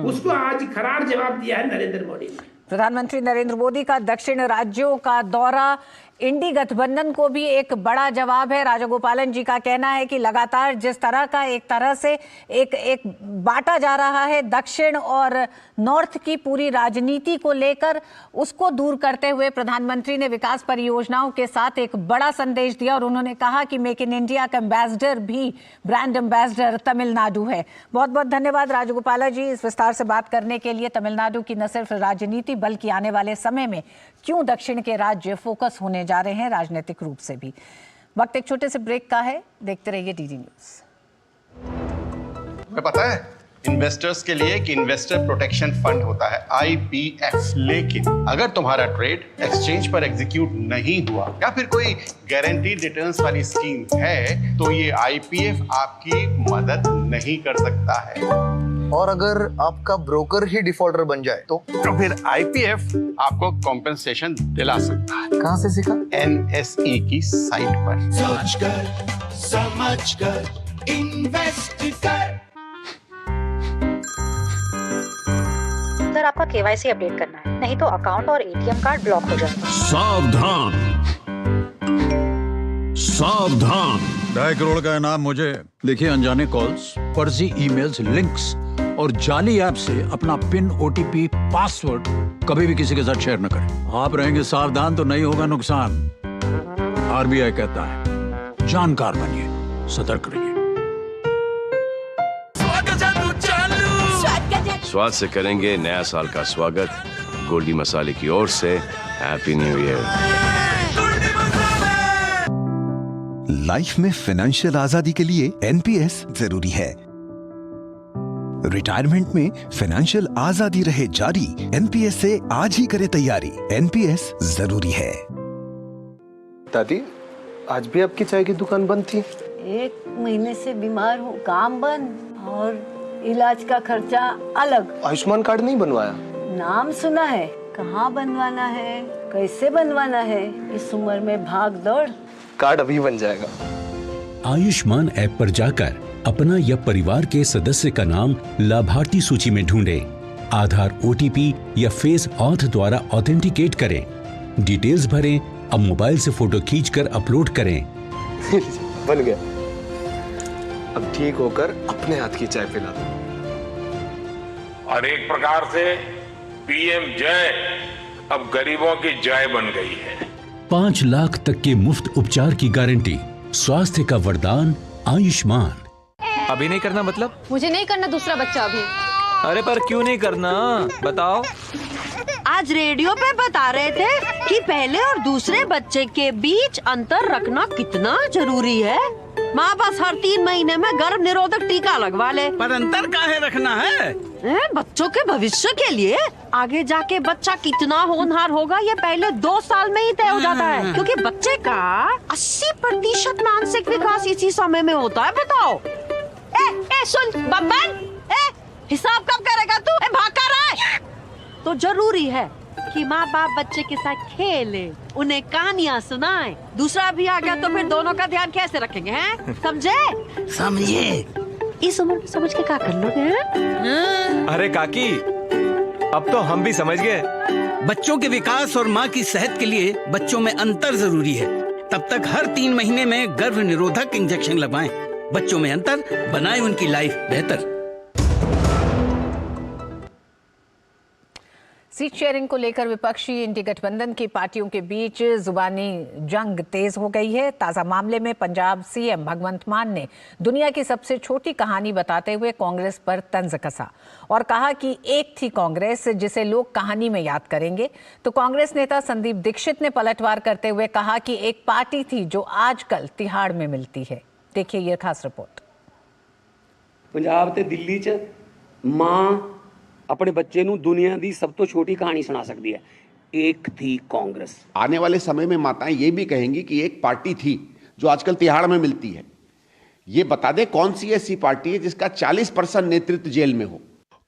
S6: उसको आज करार जवाब दिया है नरेंद्र मोदी ने।
S2: प्रधानमंत्री नरेंद्र मोदी का दक्षिण राज्यों का दौरा इंडी गठबंधन को भी एक बड़ा जवाब है। राजागोपालन जी का कहना है कि लगातार जिस तरह का एक तरह से एक बांटा जा रहा है दक्षिण और नॉर्थ की पूरी राजनीति को लेकर, उसको दूर करते हुए प्रधानमंत्री ने विकास परियोजनाओं के साथ एक बड़ा संदेश दिया और उन्होंने कहा कि मेक इन इंडिया का एम्बेसडर भी, ब्रांड एम्बेसडर तमिलनाडु है। बहुत बहुत धन्यवाद राजागोपाला जी इस विस्तार से बात करने के लिए। तमिलनाडु की न सिर्फ राजनीति बल्कि आने वाले समय में क्यों दक्षिण के राज्य फोकस होने जा रहे हैं राजनीतिक रूप से भी। वक्त एक छोटे से ब्रेक का है, देखते रहिए डीडी न्यूज।
S7: तुम्हें पता है इन्वेस्टर्स के लिए कि इन्वेस्टर प्रोटेक्शन फंड होता है IPF, लेकिन अगर तुम्हारा ट्रेड एक्सचेंज पर एग्जीक्यूट नहीं हुआ या फिर कोई गारंटीड रिटर्न्स वाली स्कीम है, तो ये IPF आपकी मदद नहीं कर सकता है।
S8: और अगर आपका ब्रोकर ही डिफॉल्टर बन जाए तो
S7: फिर IPF आपको कॉम्पेंसेशन दिला सकता है।
S8: कहां से सीखा?
S7: NSE की साइट पर।
S1: सोचकर समझकर इन्वेस्ट कर।
S9: सर, आपका KYC अपडेट करना है, नहीं तो अकाउंट और ATM कार्ड ब्लॉक हो जाएगा।
S10: सावधान सावधान। 2.5 करोड़ का इनाम मुझे। देखिए, अनजाने कॉल्स, फर्जी ईमेल्स, लिंक्स और जाली ऐप से अपना पिन, OTP, पासवर्ड कभी भी किसी के साथ शेयर न करें। आप रहेंगे सावधान तो नहीं होगा नुकसान। RBI कहता है जानकार बनिए, सतर्क रहिए।
S1: स्वाद से करेंगे नया साल का स्वागत। गोल्डी मसाले की ओर से हैप्पी न्यू ईयर।
S11: लाइफ में फाइनेंशियल आजादी के लिए NPS जरूरी है। रिटायरमेंट में फाइनेंशियल आजादी रहे जारी, NPS से आज ही करे तैयारी। NPS जरूरी है।
S8: दादी, आज भी आपकी चाय की दुकान बंद थी?
S12: 1 महीने से बीमार हूँ, काम बंद और इलाज का खर्चा अलग।
S8: आयुष्मान कार्ड नहीं बनवाया?
S12: नाम सुना है, कहाँ बनवाना है, कैसे बनवाना है, इस उम्र में भाग दौड़।
S8: कार्ड अभी बन जाएगा।
S13: आयुष्मान ऐप पर जाकर अपना या परिवार के सदस्य का नाम लाभार्थी सूची में ढूंढें। आधार OTP या फेस ऑथ द्वारा ऑथेंटिकेट करें। डिटेल्स भरें। अब मोबाइल से फोटो खींचकर अपलोड करें।
S8: बन गया। अब ठीक होकर अपने हाथ की चाय पिला दो।
S5: और एक प्रकार से PM जय अब गरीबों की जय बन गई है।
S13: 5 लाख तक के मुफ्त उपचार की गारंटी। स्वास्थ्य का वरदान आयुष्मान।
S14: अभी नहीं करना मतलब?
S15: मुझे नहीं करना दूसरा बच्चा अभी।
S14: अरे पर क्यों नहीं करना, बताओ।
S12: आज रेडियो पे बता रहे थे कि पहले और दूसरे बच्चे के बीच अंतर रखना कितना जरूरी है। माँ बस हर 3 महीने में गर्भ निरोधक टीका लगवा ले।
S16: पर अंतर काहे रखना है?
S12: बच्चों के भविष्य के लिए। आगे जाके बच्चा कितना होनहार होगा ये पहले 2 साल में ही तय हो जाता है, क्योंकि बच्चे का 80% मानसिक विकास इसी समय में होता है। बताओ। सुन बब्बन, हिसाब कब करेगा तू? भाग कर रहा है। तो जरूरी है कि माँ बाप बच्चे के साथ खेले, उन्हें कहानियाँ सुनाएं। दूसरा भी आ गया तो फिर दोनों का ध्यान कैसे रखेंगे, हैं? समझे?
S16: समझे।
S12: इस उम्र में समझ के क्या कर लोगे, हैं?
S14: अरे काकी, अब तो हम भी समझ गए।
S16: बच्चों के विकास और माँ की सेहत के लिए बच्चों में अंतर जरूरी है। तब तक हर 3 महीने में गर्भ निरोधक इंजेक्शन लगवाएं। बच्चों में अंतर बनाए उनकी लाइफ बेहतर।
S2: सीट शेयरिंग को लेकर विपक्षी इंडी गठबंधन की पार्टियों के बीच जुबानी जंग तेज हो गई है। ताजा मामले में पंजाब CM भगवंत मान ने दुनिया की सबसे छोटी कहानी बताते हुए कांग्रेस पर तंज कसा और कहा कि एक थी कांग्रेस जिसे लोग कहानी में याद करेंगे। तो कांग्रेस नेता संदीप दीक्षित ने पलटवार करते हुए कहा कि एक पार्टी थी जो आजकल तिहाड़ में मिलती है। देखिए ये खास रिपोर्ट।
S17: पंजाब ते दिल्ली च मां अपने बच्चे नूं दुनिया दी सब तो छोटी कहानी सुना सकती है। एक थी कांग्रेस।
S18: आने वाले समय में माताएं ये भी कहेंगी कि एक पार्टी थी जो आजकल तिहाड़ में मिलती है। ये बता दे कौन सी ऐसी पार्टी है जिसका 40% नेतृत्व जेल में हो।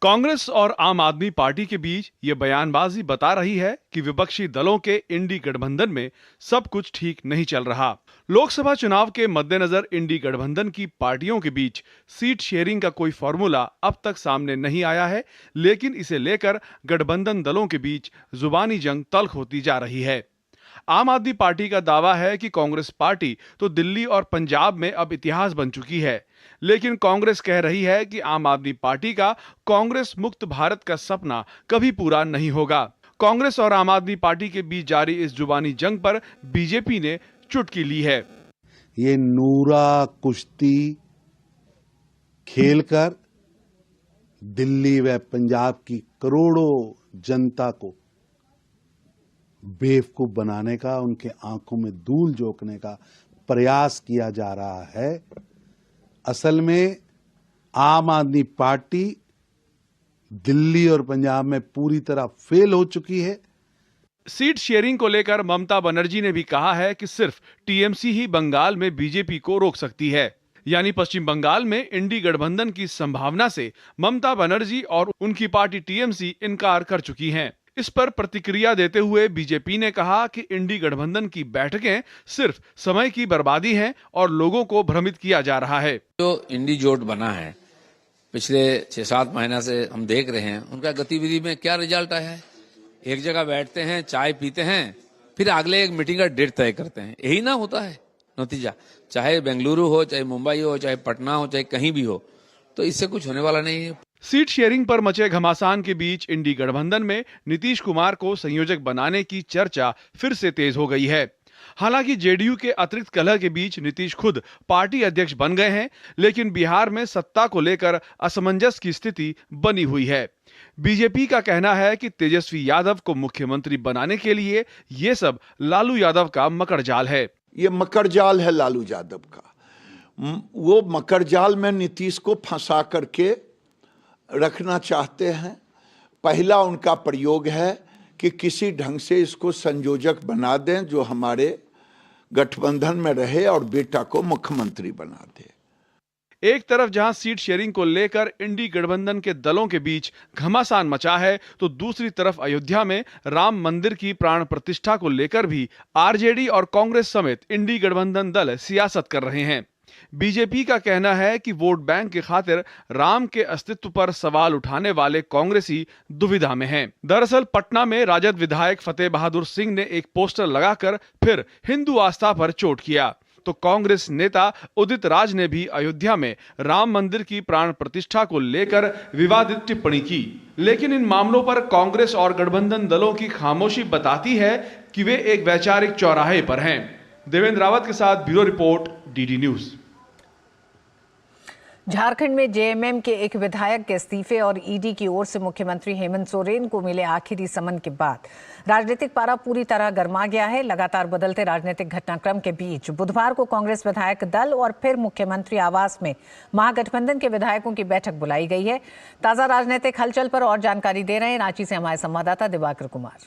S19: कांग्रेस और आम आदमी पार्टी के बीच ये बयानबाजी बता रही है कि विपक्षी दलों के इंडी गठबंधन में सब कुछ ठीक नहीं चल रहा। लोकसभा चुनाव के मद्देनजर इंडी गठबंधन की पार्टियों के बीच सीट शेयरिंग का कोई फॉर्मूला अब तक सामने नहीं आया है, लेकिन इसे लेकर गठबंधन दलों के बीच जुबानी जंग तल्ख होती जा रही है। आम आदमी पार्टी का दावा है कि कांग्रेस पार्टी तो दिल्ली और पंजाब में अब इतिहास बन चुकी है, लेकिन कांग्रेस कह रही है कि आम आदमी पार्टी का कांग्रेस मुक्त भारत का सपना कभी पूरा नहीं होगा। कांग्रेस और आम आदमी पार्टी के बीच जारी इस जुबानी जंग पर बीजेपी ने चुटकी ली है।
S20: ये नूरा कुश्ती खेलकर दिल्ली व पंजाब की करोड़ों जनता को बेवकूफ बनाने का, उनके आंखों में धूल झोंकने का प्रयास किया जा रहा है। असल में आम आदमी पार्टी दिल्ली और पंजाब में पूरी तरह फेल हो चुकी है।
S19: सीट शेयरिंग को लेकर ममता बनर्जी ने भी कहा है कि सिर्फ टीएमसी ही बंगाल में बीजेपी को रोक सकती है। यानी पश्चिम बंगाल में इंडी गठबंधन की संभावना से ममता बनर्जी और उनकी पार्टी टीएमसी इनकार कर चुकी हैं। इस पर प्रतिक्रिया देते हुए बीजेपी ने कहा कि इंडी गठबंधन की बैठकें सिर्फ समय की बर्बादी हैं और लोगों को भ्रमित किया जा रहा है।
S21: जो इंडी जोट बना है पिछले 6-7 महीना से हम देख रहे हैं, उनका गतिविधि में क्या रिजल्ट आया है। एक जगह बैठते हैं, चाय पीते हैं, फिर अगले एक मीटिंग का डेट तय करते हैं। यही ना होता है नतीजा, चाहे बेंगलुरु हो, चाहे मुंबई हो, चाहे पटना हो, चाहे कहीं भी हो, तो इससे कुछ होने वाला नहीं है।
S19: सीट शेयरिंग पर मचे घमासान के बीच इंडी गठबंधन में नीतीश कुमार को संयोजक बनाने की चर्चा फिर से तेज हो गई है। हालांकि जेडीयू के अतिरिक्त कलह के बीच नीतीश खुद पार्टी अध्यक्ष बन गए हैं, लेकिन बिहार में सत्ता को लेकर असमंजस की स्थिति बनी हुई है। बीजेपी का कहना है कि तेजस्वी यादव को मुख्यमंत्री बनाने के लिए ये सब लालू यादव का मकड़जाल है।
S22: ये मकड़जाल है लालू यादव का। वो मकड़जाल में नीतीश को फंसा करके रखना चाहते हैं। पहला उनका प्रयोग है कि किसी ढंग से इसको संयोजक बना दें जो हमारे गठबंधन में रहे और बेटा को मुख्यमंत्री बना दे।
S19: एक तरफ जहां सीट शेयरिंग को लेकर इंडी गठबंधन के दलों के बीच घमासान मचा है, तो दूसरी तरफ अयोध्या में राम मंदिर की प्राण प्रतिष्ठा को लेकर भी आरजेडी और कांग्रेस समेत इंडी गठबंधन दल सियासत कर रहे हैं। बीजेपी का कहना है कि वोट बैंक की खातिर राम के अस्तित्व पर सवाल उठाने वाले कांग्रेसी दुविधा में हैं। दरअसल पटना में राजद विधायक फतेह बहादुर सिंह ने एक पोस्टर लगाकर फिर हिंदू आस्था पर चोट किया, तो कांग्रेस नेता उदित राज ने भी अयोध्या में राम मंदिर की प्राण प्रतिष्ठा को लेकर विवादित टिप्पणी की। लेकिन इन मामलों पर कांग्रेस और गठबंधन दलों की खामोशी बताती है कि वे एक वैचारिक चौराहे पर हैं। देवेंद्र रावत के साथ bureau report, DD news.
S2: Jharkhand में जेएमएम के एक विधायक के इस्तीफे और ईडी की ओर से मुख्यमंत्री हेमंत सोरेन को मिले आखिरी समन के बाद राजनीतिक पारा पूरी तरह गर्मा गया है। लगातार बदलते राजनीतिक घटनाक्रम के बीच बुधवार को कांग्रेस विधायक दल और फिर मुख्यमंत्री आवास में महागठबंधन के विधायकों की बैठक बुलाई गई है। ताजा राजनीतिक हलचल पर और जानकारी दे रहे हैं रांची से हमारे संवाददाता दिवाकर कुमार।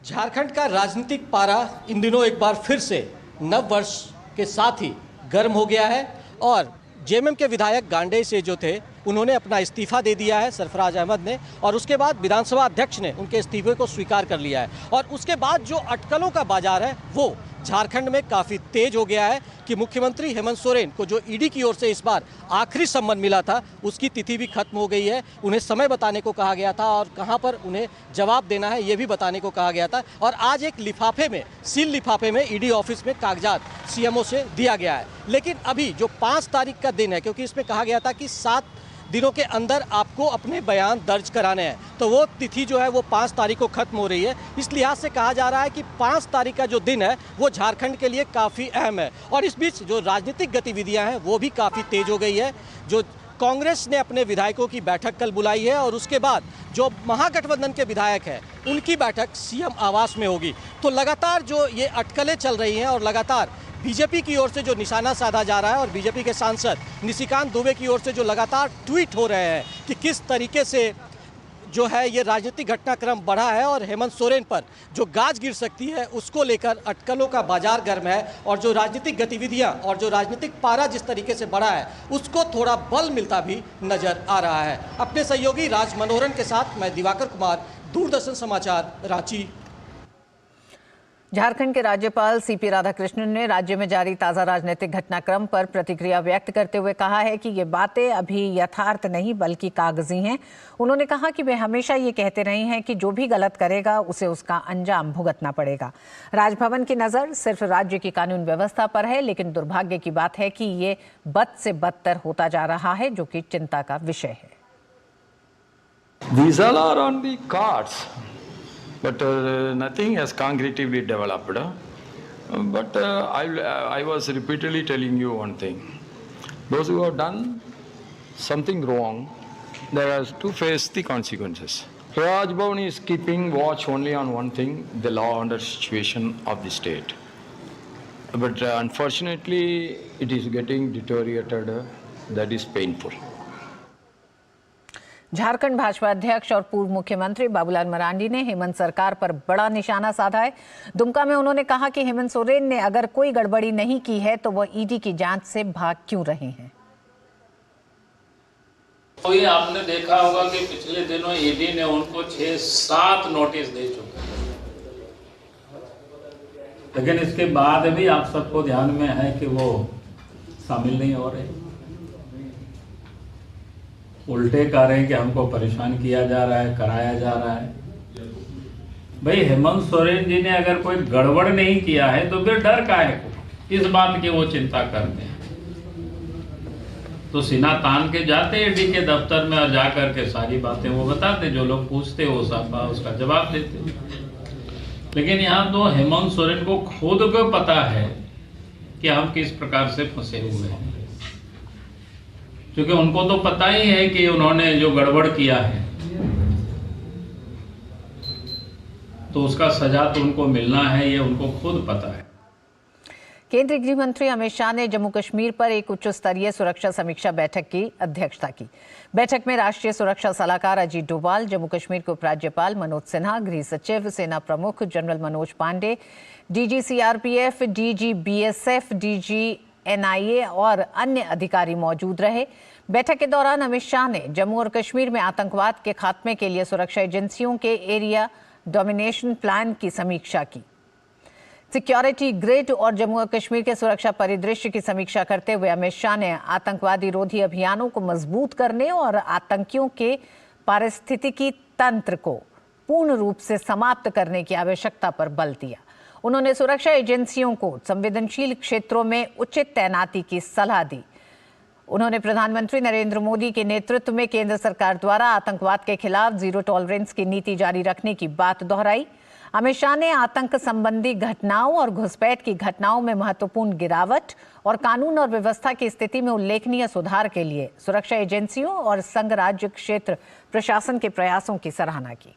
S4: झारखंड का राजनीतिक पारा इन दिनों एक बार फिर से नव वर्ष के साथ ही गर्म हो गया है और जेएमएम के विधायक गांडे से जो थे उन्होंने अपना इस्तीफा दे दिया है सरफराज अहमद ने, और उसके बाद विधानसभा अध्यक्ष ने उनके इस्तीफे को स्वीकार कर लिया है। और उसके बाद जो अटकलों का बाजार है वो झारखंड में काफ़ी तेज हो गया है कि मुख्यमंत्री हेमंत सोरेन को जो ईडी की ओर से इस बार आखिरी सम्मन मिला था उसकी तिथि भी खत्म हो गई है। उन्हें समय बताने को कहा गया था और कहां पर उन्हें जवाब देना है ये भी बताने को कहा गया था। और आज एक लिफाफे में, सील लिफाफे में ईडी ऑफिस में कागजात सीएमओ से दिया गया है। लेकिन अभी जो 5 तारीख का दिन है, क्योंकि इसमें कहा गया था कि 7 दिनों के अंदर आपको अपने बयान दर्ज कराने हैं, तो वो तिथि जो है वो 5 तारीख को खत्म हो रही है। इस लिहाज से कहा जा रहा है कि 5 तारीख का जो दिन है वो झारखंड के लिए काफ़ी अहम है। और इस बीच जो राजनीतिक गतिविधियां हैं वो भी काफ़ी तेज हो गई है। जो कांग्रेस ने अपने विधायकों की बैठक कल बुलाई है और उसके बाद जो महागठबंधन के विधायक हैं उनकी बैठक सीएम आवास में होगी। तो लगातार जो ये अटकलें चल रही हैं और लगातार बीजेपी की ओर से जो निशाना साधा जा रहा है और बीजेपी के सांसद निशिकांत दुबे की ओर से जो लगातार ट्वीट हो रहे हैं कि किस तरीके से जो है ये राजनीतिक घटनाक्रम बढ़ा है और हेमंत सोरेन पर जो गाज गिर सकती है उसको लेकर अटकलों का बाजार गर्म है। और जो राजनीतिक गतिविधियां और जो राजनीतिक पारा जिस तरीके से बढ़ा है उसको थोड़ा बल मिलता भी नजर आ रहा है। अपने सहयोगी राज मनोहरन के साथ मैं दिवाकर कुमार, दूरदर्शन समाचार, रांची।
S2: झारखंड के राज्यपाल सीपी राधाकृष्णन ने राज्य में जारी ताजा राजनीतिक घटनाक्रम पर प्रतिक्रिया व्यक्त करते हुए कहा है कि ये बातें अभी यथार्थ नहीं बल्कि कागजी हैं। उन्होंने कहा कि वे हमेशा ये कहते रहे हैं कि जो भी गलत करेगा उसे उसका अंजाम भुगतना पड़ेगा। राजभवन की नज़र सिर्फ राज्य की कानून व्यवस्था पर है, लेकिन दुर्भाग्य की बात है कि ये बद से बदतर होता जा रहा है, जो कि चिंता का विषय है।
S15: These all are on the cards. But nothing has concretely developed. But I was repeatedly telling you one thing. Those who have done something wrong, they have to face the consequences. Raj Bhavan is keeping watch only on one thing, the law and order situation of the state. But unfortunately, it is getting deteriorated. That is painful.
S2: Jharkhand Bhajpa अध्यक्ष और पूर्व मुख्यमंत्री बाबूलाल मरांडी ने हेमंत सरकार पर बड़ा निशाना साधा है। दुमका में उन्होंने कहा कि हेमंत सोरेन ने अगर कोई गड़बड़ी नहीं की है तो वह ईडी की जांच से भाग क्यों रहे हैं।
S23: तो ये आपने देखा होगा कि पिछले दिनों ईडी ने उनको 6-7 नोटिस दे चुके हैं, लेकिन इसके बाद भी आप सबको ध्यान में है कि वो शामिल नहीं हो रहे, उल्टे कह रहे हैं कि हमको परेशान किया जा रहा है, कराया जा रहा है। भाई हेमंत सोरेन जी ने अगर कोई गड़बड़ नहीं किया है तो फिर डर काहे को, इस बात की वो चिंता करते हैं तो सीना तान के जाते ईडी के दफ्तर में और जाकर के सारी बातें वो बताते, जो लोग पूछते वो सब उसका जवाब देते। लेकिन यहाँ तो हेमंत सोरेन को खुद को पता है कि हम किस प्रकार से फंसे हुए हैं, क्योंकि उनको तो पता ही है कि उन्होंने जो गड़बड़ किया है तो उसका सजा तो उनको मिलना है, ये उनको खुद पता है।
S2: केंद्रीय गृह मंत्री अमित शाह ने जम्मू कश्मीर पर एक उच्च स्तरीय सुरक्षा समीक्षा बैठक की अध्यक्षता की। बैठक में राष्ट्रीय सुरक्षा सलाहकार अजीत डोभाल, जम्मू कश्मीर के उपराज्यपाल मनोज सिन्हा, गृह सचिव, सेना प्रमुख general Manoj Pandey, DG CRPF, DG BSF, DG NIA और अन्य अधिकारी मौजूद रहे। बैठक के दौरान अमित शाह ने जम्मू और कश्मीर में आतंकवाद के खात्मे के लिए सुरक्षा एजेंसियों के एरिया डोमिनेशन प्लान की समीक्षा की। सिक्योरिटी ग्रिड और जम्मू और कश्मीर के सुरक्षा परिदृश्य की समीक्षा करते हुए अमित शाह ने आतंकवादी रोधी अभियानों को मजबूत करने और आतंकियों के पारिस्थितिकी तंत्र को पूर्ण रूप से समाप्त करने की आवश्यकता पर बल दिया। उन्होंने सुरक्षा एजेंसियों को संवेदनशील क्षेत्रों में उचित तैनाती की सलाह दी। उन्होंने प्रधानमंत्री नरेंद्र मोदी के नेतृत्व में केंद्र सरकार द्वारा आतंकवाद के खिलाफ जीरो टॉलरेंस की नीति जारी रखने की बात दोहराई। अमित शाह ने आतंक संबंधी घटनाओं और घुसपैठ की घटनाओं में महत्वपूर्ण गिरावट और कानून और व्यवस्था की स्थिति में उल्लेखनीय सुधार के लिए सुरक्षा एजेंसियों और संघ राज्य क्षेत्र प्रशासन के प्रयासों की सराहना की।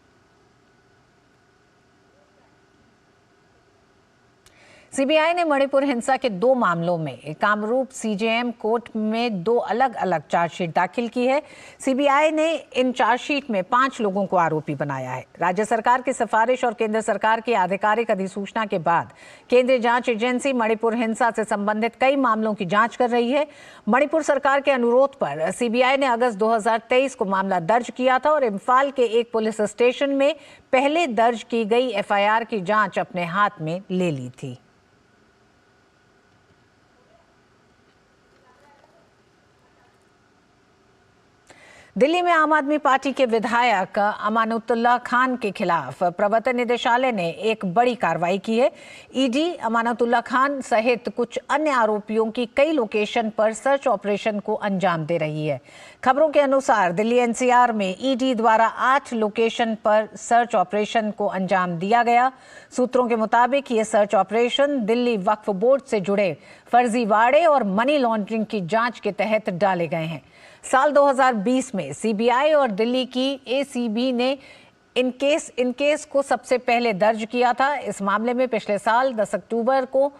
S2: सीबीआई ने मणिपुर हिंसा के 2 मामलों में कामरूप सीजेएम कोर्ट में 2 अलग अलग चार्जशीट दाखिल की है। सीबीआई ने इन चार्जशीट में 5 लोगों को आरोपी बनाया है। राज्य सरकार की सिफारिश और केंद्र सरकार की आधिकारिक अधिसूचना के बाद केंद्रीय जांच एजेंसी मणिपुर हिंसा से संबंधित कई मामलों की जांच कर रही है। मणिपुर सरकार के अनुरोध पर सीबीआई ने अगस्त 2023 को मामला दर्ज किया था और इम्फाल के एक पुलिस स्टेशन में पहले दर्ज की गई एफआईआर की जांच अपने हाथ में ले ली थी। दिल्ली में आम आदमी पार्टी के विधायक अमानतुल्लाह खान के खिलाफ प्रवर्तन निदेशालय ने एक बड़ी कार्रवाई की है। ईडी अमानतुल्लाह खान सहित कुछ अन्य आरोपियों की कई लोकेशन पर सर्च ऑपरेशन को अंजाम दे रही है। खबरों के अनुसार दिल्ली एनसीआर में ईडी द्वारा 8 लोकेशन पर सर्च ऑपरेशन को अंजाम दिया गया। सूत्रों के मुताबिक ये search operation Delhi Waqf board से जुड़े फर्जीवाड़े और मनी लॉन्ड्रिंग की जांच के तहत डाले गए हैं। साल 2020 में सीबीआई और दिल्ली की एसीबी ने इन केस को सबसे पहले दर्ज किया था। इस मामले में पिछले साल 10 अक्टूबर को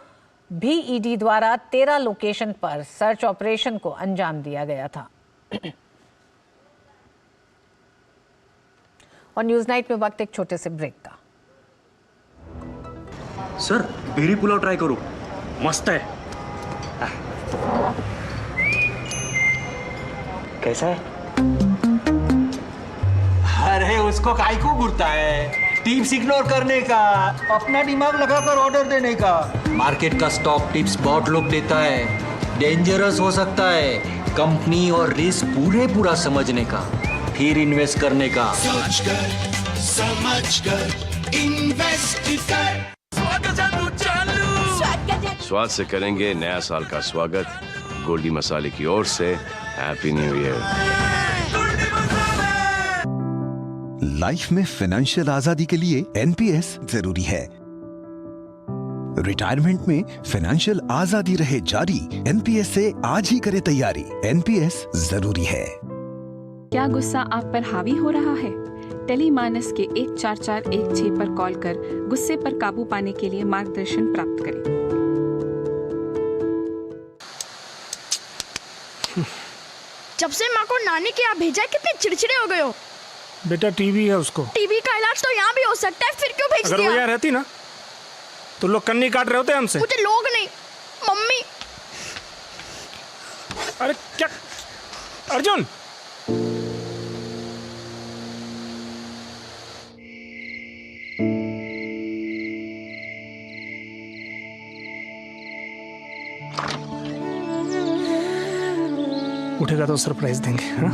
S2: भी ईडी द्वारा 13 लोकेशन पर सर्च ऑपरेशन को अंजाम दिया गया था। और न्यूज नाइट में वक्त एक छोटे से ब्रेक का।
S3: सर बेरी पुलाव ट्राई करो, मस्त है। कैसा है?
S6: अरे उसको काहे को घूरता है? टिप्स इग्नोर करने का, अपना दिमाग लगाकर ऑर्डर देने का। मार्केट का स्टॉक टिप्स बहुत लोग देता है, डेंजरस हो सकता है। कंपनी और रिस्क पूरा समझने का, फिर इन्वेस्ट करने का। सोच कर समझ कर इन्वेस्ट कर।
S1: स्वाद से करेंगे नया साल का स्वागत। गोल्डी मसाले की ओर से हैप्पी न्यू ईयर।
S11: लाइफ में फाइनेंशियल आजादी के लिए एनपीएस जरूरी है। रिटायरमेंट में फाइनेंशियल आजादी रहे जारी, एनपीएस से आज ही करे तैयारी। एनपीएस जरूरी है।
S7: क्या गुस्सा आप पर हावी हो रहा है? टेलीमानस के 14416 पर कॉल कर गुस्से पर काबू पाने के लिए मार्गदर्शन प्राप्त करें।
S24: जब से माँ को नानी के यहाँ भेजा, कितने चिड़चिड़े हो गए हो।
S3: बेटा टीबी है उसको।
S24: टीबी का इलाज तो यहाँ भी हो सकता है, फिर क्यों भेज दिया?
S3: अगर वो यहाँ रहती ना तो लोग कन्नी काट रहे होते हमसे।
S24: मुझे लोग नहीं, मम्मी।
S3: अरे क्या अर्जुन, उठेगा तो सरप्राइज देंगे। हाँ?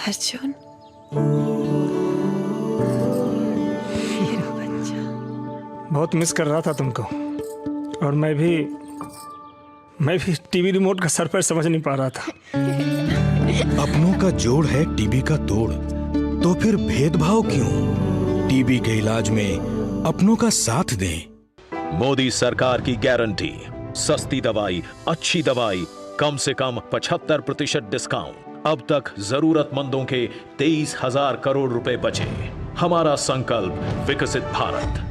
S7: अर्जुन,
S3: बहुत मिस कर रहा था तुमको, और मैं भी टीवी रिमोट का सर पर समझ नहीं पा रहा था।
S11: अपनों का जोड़ है टीबी का तोड़, तो फिर भेदभाव क्यों? टीबी के इलाज में अपनों का साथ दें।
S25: मोदी सरकार की गारंटी, सस्ती दवाई, अच्छी दवाई, कम से कम 75% डिस्काउंट। अब तक जरूरतमंदों के 23,000 करोड़ रुपए बचे। हमारा संकल्प विकसित भारत।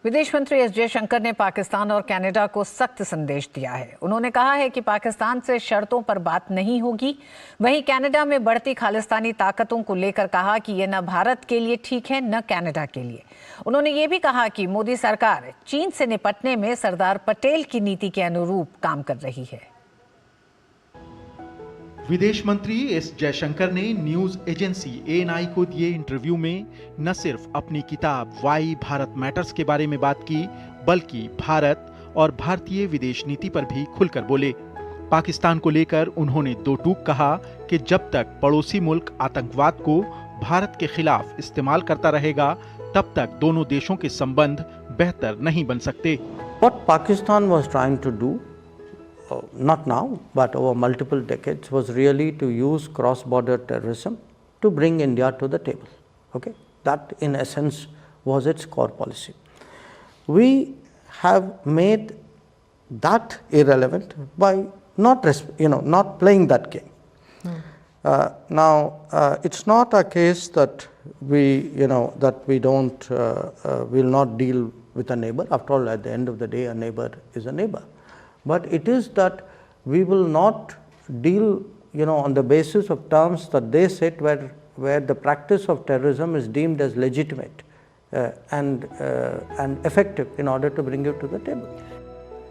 S2: विदेश मंत्री एस जयशंकर ने पाकिस्तान और कनाडा को सख्त संदेश दिया है। उन्होंने कहा है कि पाकिस्तान से शर्तों पर बात नहीं होगी। वहीं कनाडा में बढ़ती खालिस्तानी ताकतों को लेकर कहा कि यह न भारत के लिए ठीक है न कनाडा के लिए। उन्होंने ये भी कहा कि मोदी सरकार चीन से निपटने में सरदार पटेल की नीति के अनुरूप काम कर रही है।
S5: विदेश मंत्री एस जयशंकर ने न्यूज एजेंसी ANI को दिए इंटरव्यू में न सिर्फ अपनी किताब वाई भारत मैटर्स के बारे में बात की, बल्कि भारत और भारतीय विदेश नीति पर भी खुलकर बोले। पाकिस्तान को लेकर उन्होंने दो टूक कहा कि जब तक पड़ोसी मुल्क आतंकवाद को भारत के खिलाफ इस्तेमाल करता रहेगा, तब तक दोनों देशों के संबंध बेहतर नहीं बन सकते।
S8: What Pakistan was trying to do, not now, but over multiple decades, was really to use cross-border terrorism to bring India to the table. Okay, that in essence was its core policy. We have made that irrelevant by not playing that game. Now, it's not a case that we don't will not deal with a neighbor. After all, at the end of the day, a neighbor is a neighbor. But it is that we will not deal, on the basis of terms that they set where the practice of terrorism is deemed as legitimate and effective in order to bring you to the table.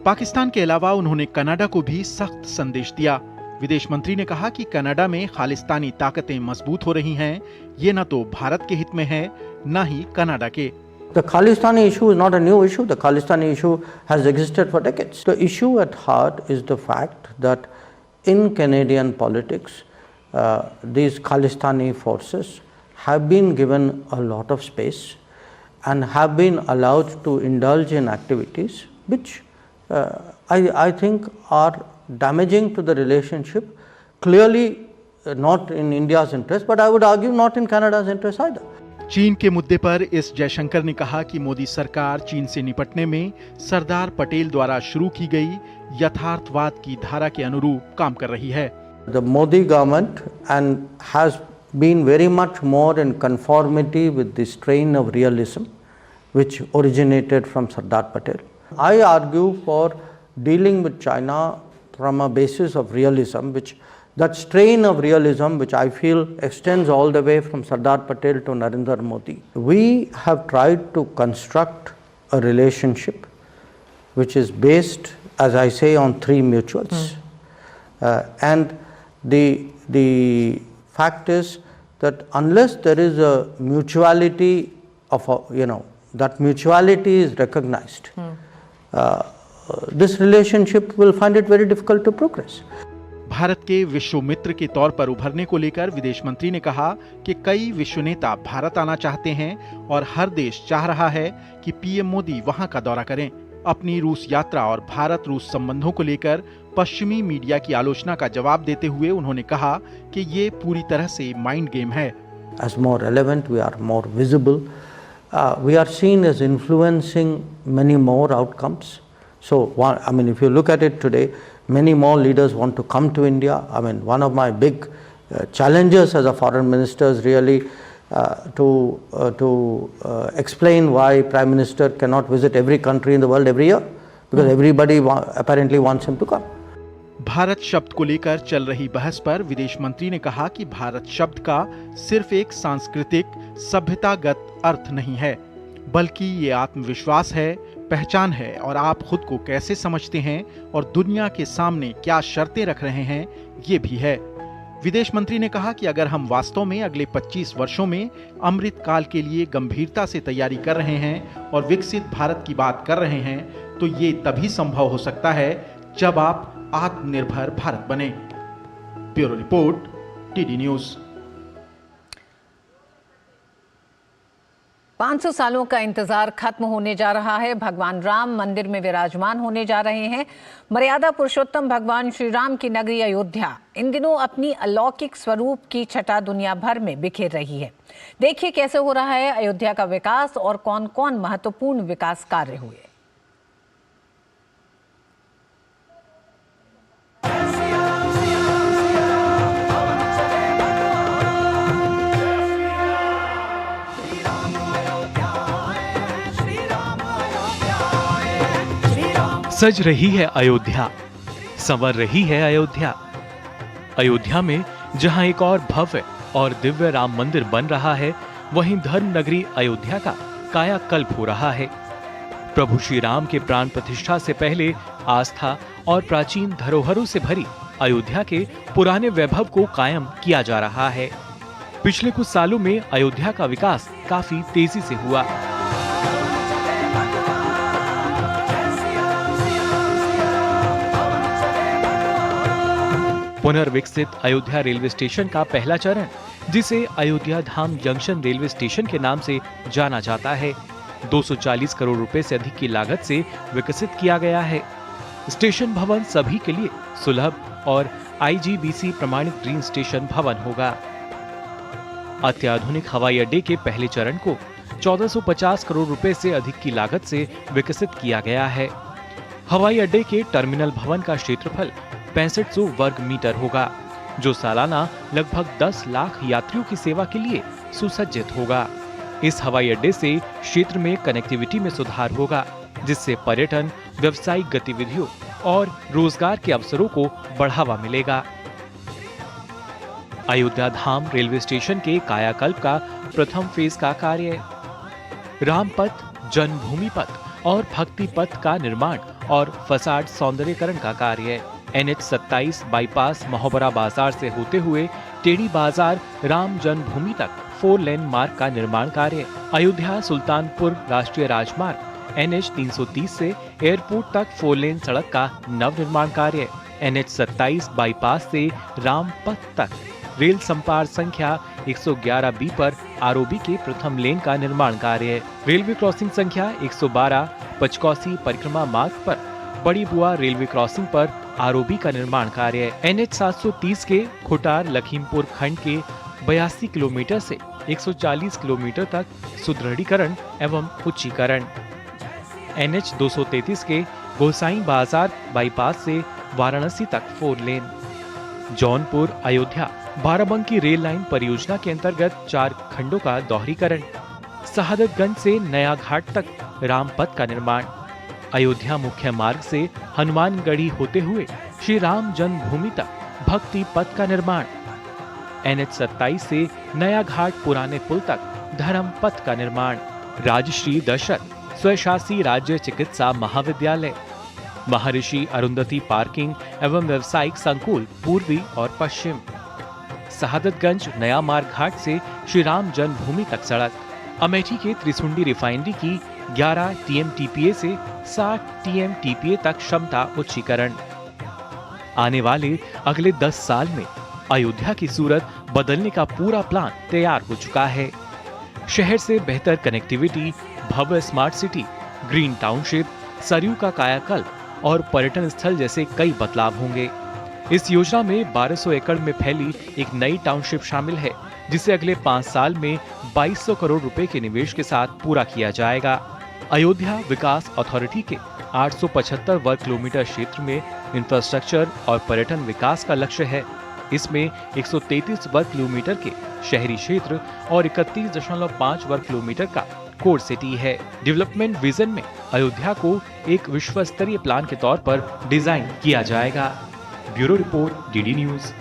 S5: Pakistan के अलावा उन्होंने Canada को भी सख्त संदेश दिया। विदेश मंत्री ने कहा कि कनाडा में खालिस्तानी ताकतें मजबूत हो रही हैं, ये न तो भारत के हित में है, न ही कनाडा के।
S8: The Khalistani issue is not a new issue. The Khalistani issue has existed for decades. The issue at heart is the fact that in Canadian politics, these Khalistani forces have been given a lot of space and have been allowed to indulge in activities which I think are damaging to the relationship. Clearly not in India's interest, but I would argue not in Canada's interest either.
S5: चीन के मुद्दे पर S Jaishankar ने कहा कि मोदी सरकार चीन से निपटने में सरदार पटेल द्वारा शुरू की गई यथार्थवाद की धारा के अनुरूप काम कर रही है।
S8: The Modi government has been very much more in conformity with the strain of realism which originated from Sardar Patel. I argue for dealing with China from a basis of realism, that strain of realism which I feel extends all the way from Sardar Patel to Narendra Modi. We have tried to construct a relationship which is based, as I say, on three mutuals. And the fact is that unless there is a mutuality that mutuality is recognized, this relationship will find it very difficult to progress.
S5: Bharat के विश्व मित्र के तौर पर उभरने को लेकर विदेश मंत्री ने कहा कि कई विश्व नेता भारत आना चाहते हैं और हर देश चाह रहा है कि पीएम मोदी वहां का दौरा करें। अपनी रूस यात्रा और भारत रूस संबंधों को लेकर पश्चिमी मीडिया की आलोचना का जवाब देते हुए उन्होंने कहा कि ये पूरी तरह से माइंड गेम है।
S8: As more relevant, we are more visible. We are seen as influencing many more outcomes. So, if you look at it today, many more leaders want to come to India. One of my big challenges as a foreign minister is really to explain why Prime Minister cannot visit every country in the world every year, because everybody apparently wants him to come.
S5: Bharat शब्द को लेकर चल रही बहस पर विदेश मंत्री ने कहा कि भारत शब्द का सिर्फ एक सांस्कृतिक सभ्यतागत अर्थ नहीं है, बल्कि ये आत्मविश्वास है, पहचान है और आप खुद को कैसे समझते हैं और दुनिया के सामने क्या शर्तें रख रहे हैं, ये भी है। विदेश मंत्री ने कहा कि अगर हम वास्तव में अगले 25 वर्षों में अमृत काल के लिए गंभीरता से तैयारी कर रहे हैं और विकसित भारत की बात कर रहे हैं, तो ये तभी संभव हो सकता है जब आप आत्मनिर्भर भारत बने। Bureau report, TD news.
S2: 500 सालों का इंतजार खत्म होने जा रहा है। भगवान राम मंदिर में विराजमान होने जा रहे हैं। मर्यादा पुरुषोत्तम भगवान श्री राम की नगरी अयोध्या इन दिनों अपनी अलौकिक स्वरूप की छटा दुनिया भर में बिखेर रही है। देखिए कैसे हो रहा है अयोध्या का विकास और कौन कौन महत्वपूर्ण विकास कार्य हुए।
S9: सज रही है अयोध्या, संवर रही है अयोध्या। अयोध्या में जहां एक और भव्य और दिव्य राम मंदिर बन रहा है, वहीं धर्म नगरी अयोध्या का कायाकल्प हो रहा है। प्रभु श्री राम के प्राण प्रतिष्ठा से पहले आस्था और प्राचीन धरोहरों से भरी अयोध्या के पुराने वैभव को कायम किया जा रहा है। पिछले कुछ सालों में अयोध्या का विकास काफी तेजी से हुआ। पुनर्विकसित अयोध्या रेलवे स्टेशन का पहला चरण, जिसे अयोध्या धाम जंक्शन रेलवे स्टेशन के नाम से जाना जाता है, 240 करोड़ रुपए से अधिक की लागत से विकसित किया गया है। स्टेशन भवन सभी के लिए सुलभ और IGBC प्रमाणित ग्रीन स्टेशन भवन होगा। अत्याधुनिक हवाई अड्डे के पहले चरण को 1450 करोड़ रुपए से अधिक की लागत से विकसित किया गया है। हवाई अड्डे के टर्मिनल भवन का क्षेत्रफल 6500 वर्ग मीटर होगा, जो सालाना लगभग 10 लाख यात्रियों की सेवा के लिए सुसज्जित होगा। इस हवाई अड्डे से क्षेत्र में कनेक्टिविटी में सुधार होगा, जिससे पर्यटन, व्यावसायिक गतिविधियों और रोजगार के अवसरों को बढ़ावा मिलेगा। अयोध्या धाम रेलवे स्टेशन के कायाकल्प का प्रथम फेज का कार्य, रामपथ, जन्मभूमि पथ और भक्ति पथ का निर्माण और फसाड सौंदर्यीकरण का कार्य, NH27 बाईपास महोबरा बाजार से होते हुए टेढ़ी बाजार राम जन्मभूमि तक 4 लेन मार्ग का निर्माण कार्य, अयोध्या सुल्तानपुर राष्ट्रीय राजमार्ग NH330 से एयरपोर्ट तक 4 लेन सड़क का नव निर्माण कार्य, NH27 बाईपास से रामपथ तक रेल संपार संख्या 111B पर ROB के प्रथम लेन का निर्माण कार्य, रेलवे क्रॉसिंग संख्या 112 पचकौसी परिक्रमा मार्ग पर बड़ी बुआ रेलवे क्रॉसिंग पर ROB का निर्माण कार्य, NH730 के खुटार लखीमपुर खंड के 82 किलोमीटर से 140 किलोमीटर तक सुदृढ़ीकरण एवं उच्चीकरण, NH233 के गोसाई बाजार बाईपास से वाराणसी तक 4 लेन, जौनपुर अयोध्या बाराबंकी रेल लाइन परियोजना के अंतर्गत 4 खंडों का दोहरीकरण, शहादतगंज से नया घाट तक रामपथ का निर्माण, अयोध्या मुख्य मार्ग से हनुमानगढ़ी होते हुए श्री राम जन्मभूमि तक भक्ति पथ का निर्माण, NH27 से नया घाट पुराने पुल तक धर्म पथ का निर्माण, राजश्री दशरथ स्वशासी राज्य चिकित्सा महाविद्यालय, महर्षि अरुंधति पार्किंग एवं व्यावसायिक संकुल पूर्वी और पश्चिम, शहादतगंज नया मार्ग घाट से श्री राम जन्मभूमि तक सड़क, अमेठी के त्रिसुंडी रिफाइनरी की 11 TMTPA से 60 TMTPA तक क्षमता उच्चीकरण। आने वाले अगले 10 साल में अयोध्या की सूरत बदलने का पूरा प्लान तैयार हो चुका है। शहर से बेहतर कनेक्टिविटी, भव्य smart city, green township, Saryu का कायाकल्प और पर्यटन स्थल जैसे कई बदलाव होंगे। इस योजना में 1200 एकड़ में फैली एक नई टाउनशिप शामिल है, जिसे अगले 5 साल में 2200 करोड़ रुपए के निवेश के साथ पूरा किया जाएगा। अयोध्या विकास अथॉरिटी के 875 वर्ग किलोमीटर क्षेत्र में इंफ्रास्ट्रक्चर और पर्यटन विकास का लक्ष्य है। इसमें 133 वर्ग किलोमीटर के शहरी क्षेत्र और 31.5 वर्ग किलोमीटर का कोर सिटी है। डेवलपमेंट विजन में अयोध्या को एक विश्व स्तरीय प्लान के तौर पर डिजाइन किया जाएगा। Bureau report, DD news.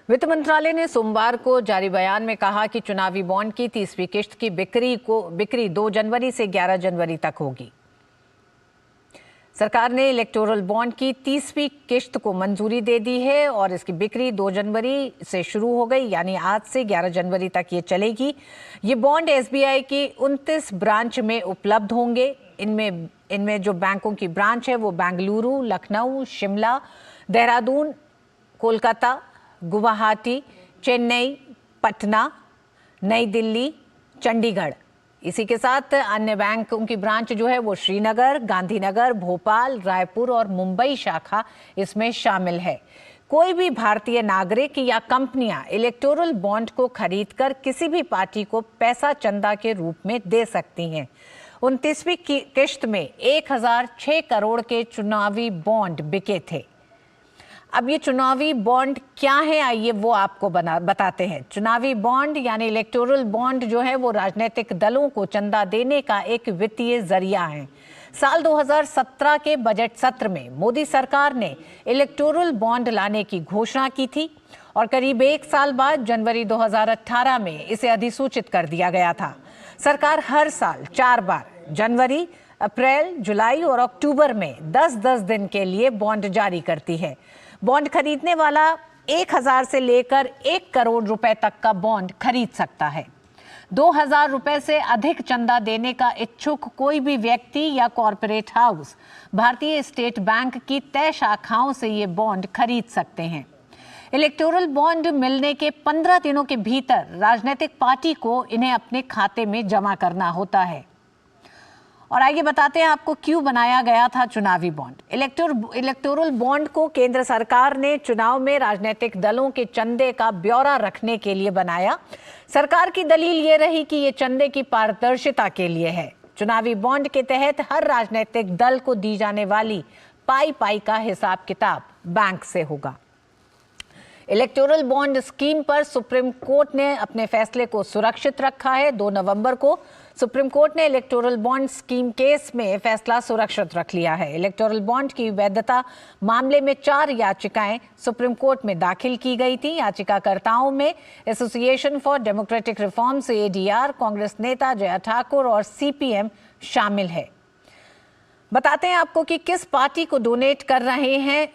S2: वित्त मंत्रालय ने सोमवार को जारी बयान में कहा कि चुनावी बॉन्ड की 30वीं किश्त की बिक्री 2 जनवरी से 11 जनवरी तक होगी। सरकार ने इलेक्टोरल बॉन्ड की 30वीं किश्त को मंजूरी दे दी है और इसकी बिक्री 2 जनवरी से शुरू हो गई, यानी आज से 11 जनवरी तक ये चलेगी। ये बॉन्ड SBI की 29 ब्रांच में उपलब्ध होंगे। इनमें जो बैंकों की ब्रांच है वो बेंगलुरु, लखनऊ, शिमला, देहरादून, कोलकाता, गुवाहाटी, चेन्नई, पटना, नई दिल्ली, चंडीगढ़। इसी के साथ अन्य बैंकों की ब्रांच जो है वो श्रीनगर, गांधीनगर, भोपाल, रायपुर और मुंबई शाखा इसमें शामिल है। कोई भी भारतीय नागरिक या कंपनियां इलेक्टोरल बॉन्ड को खरीदकर किसी भी पार्टी को पैसा चंदा के रूप में दे सकती हैं। 29वीं किश्त में 1006 करोड़ के चुनावी बॉन्ड बिके थे। अब ये चुनावी बॉन्ड क्या है, आइए वो आपको बताते हैं। चुनावी बॉन्ड यानी इलेक्टोरल बॉन्ड जो है वो राजनीतिक दलों को चंदा देने का एक वित्तीय जरिया है। साल 2017 के बजट सत्र में मोदी सरकार ने इलेक्टोरल बॉन्ड लाने की घोषणा की थी और करीब 1 साल बाद जनवरी 2018 में इसे अधिसूचित कर दिया गया था। सरकार हर साल 4 बार जनवरी, अप्रैल, जुलाई और अक्टूबर में 10-10 दिन के लिए बॉन्ड जारी करती है। बॉन्ड खरीदने वाला 1,000 से लेकर 1 करोड़ रुपए तक का बॉन्ड खरीद सकता है। 2,000 रुपए से अधिक चंदा देने का इच्छुक कोई भी व्यक्ति या कॉरपोरेट हाउस भारतीय स्टेट बैंक की तय शाखाओं से ये बॉन्ड खरीद सकते हैं। इलेक्टोरल बॉन्ड मिलने के 15 दिनों के भीतर राजनीतिक पार्टी को इन्हें अपने खाते में जमा करना होता है। और आइए बताते हैं आपको क्यों बनाया गया था चुनावी बॉन्ड। इलेक्टोरल बॉन्ड को केंद्र सरकार ने चुनाव में राजनीतिक दलों के चंदे का ब्यौरा रखने के लिए बनाया। सरकार की दलील ये रही कि ये चंदे की पारदर्शिता के लिए है। चुनावी बॉन्ड के तहत हर राजनीतिक दल को दी जाने वाली पाई का हिसाब किताब बैंक से होगा। इलेक्टोरल बॉन्ड स्कीम पर सुप्रीम कोर्ट ने अपने फैसले को सुरक्षित रखा है। 2 नवंबर को सुप्रीम कोर्ट ने इलेक्टोरल बॉन्ड स्कीम केस में फैसला सुरक्षित रख लिया है। इलेक्टोरल बॉन्ड की वैधता मामले में 4 याचिकाएं सुप्रीम कोर्ट में दाखिल की गई थी। याचिकाकर्ताओं में association for democratic reforms ADR, Congress नेता जया ठाकुर और CPM शामिल है। बताते हैं आपको कि किस पार्टी को डोनेट कर रहे हैं,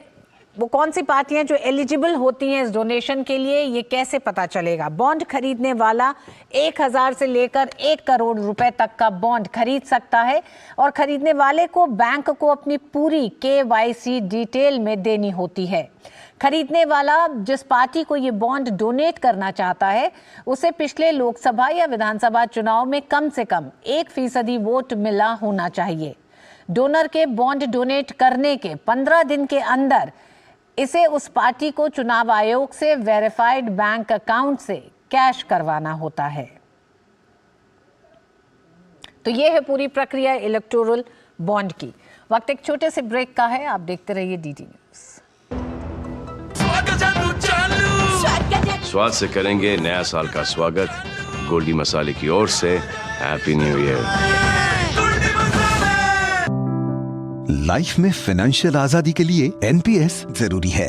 S2: वो कौन सी पार्टियां जो एलिजिबल होती हैं इस डोनेशन के लिए, ये कैसे पता चलेगा। बॉन्ड खरीदने वाला 1,000 से लेकर 1 करोड़ रुपए तक का बॉन्ड खरीद सकता है और खरीदने वाले को बैंक को अपनी पूरी KYC डिटेल में देनी होती है। खरीदने वाला जिस पार्टी को ये बॉन्ड डोनेट करना चाहता है उसे पिछले लोकसभा या विधानसभा चुनाव में कम से कम 1% वोट मिला होना चाहिए। डोनर के बॉन्ड डोनेट करने के 15 दिन के अंदर इसे उस पार्टी को चुनाव आयोग से वेरीफाइड बैंक अकाउंट से कैश करवाना होता है। तो यह है पूरी प्रक्रिया इलेक्टोरल बॉन्ड की। वक्त एक छोटे से ब्रेक का है, आप देखते रहिए DD न्यूज।
S1: स्वाद से करेंगे नया साल का स्वागत। गोल्डी मसाले की ओर से हैप्पी न्यू ईयर।
S10: लाइफ में फाइनेंशियल आजादी के लिए NPS जरूरी है।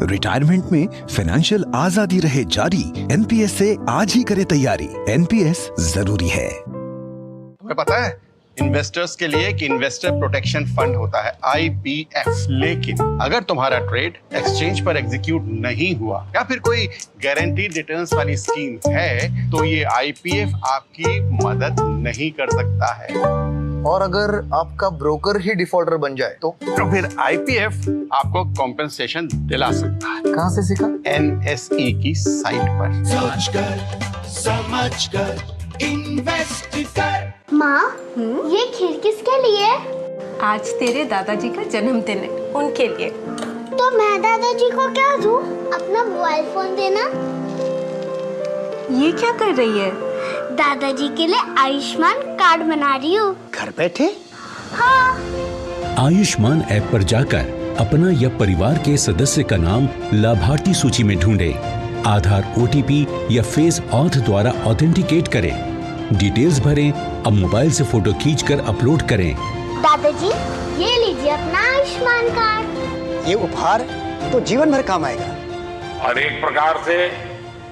S10: रिटायरमेंट में फाइनेंशियल आजादी रहे जारी, NPS से आज ही करें तैयारी। NPS जरूरी है।
S12: तुम्हें पता है इन्वेस्टर्स के लिए एक इन्वेस्टर प्रोटेक्शन फंड होता है IPF, लेकिन अगर तुम्हारा ट्रेड एक्सचेंज पर एग्जीक्यूट नहीं हुआ या फिर कोई गारंटीड रिटर्न्स वाली स्कीम है तो ये IPF आपकी मदद नहीं कर सकता है।
S13: और अगर आपका ब्रोकर ही डिफॉल्टर बन जाए तो
S12: फिर IPF आपको कॉम्पेंसेशन दिला सकता है।
S13: कहाँ से सीखा?
S12: NSE की साइट पर।
S14: समझ कर इन्वेस्ट कर। माँ, ये खीर किसके लिए?
S16: आज तेरे दादाजी का जन्मदिन है, उनके लिए।
S14: तो मैं दादाजी को क्या दूँ? अपना मोबाइल फोन देना।
S16: ये क्या कर रही है?
S14: दादाजी के लिए आयुष्मान कार्ड बना रही हूँ।
S13: घर बैठे?
S14: हाँ।
S26: आयुष्मान ऐप पर जाकर अपना या परिवार के सदस्य का नाम लाभार्थी सूची में ढूंढें। आधार, OTP या फेस ऑथ द्वारा ऑथेंटिकेट करें। डिटेल्स भरें। अब मोबाइल से फोटो खींचकर अपलोड करें।
S14: दादाजी, ये लीजिए अपना आयुष्मान कार्ड।
S13: ये उपहार तो जीवन भर काम आएगा।
S27: और एक प्रकार से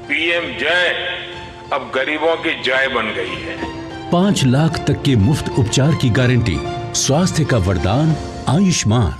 S27: PM जय अब गरीबों की जय बन गई है।
S26: 5 लाख तक के मुफ्त उपचार की गारंटी। स्वास्थ्य का वरदान आयुष्मान।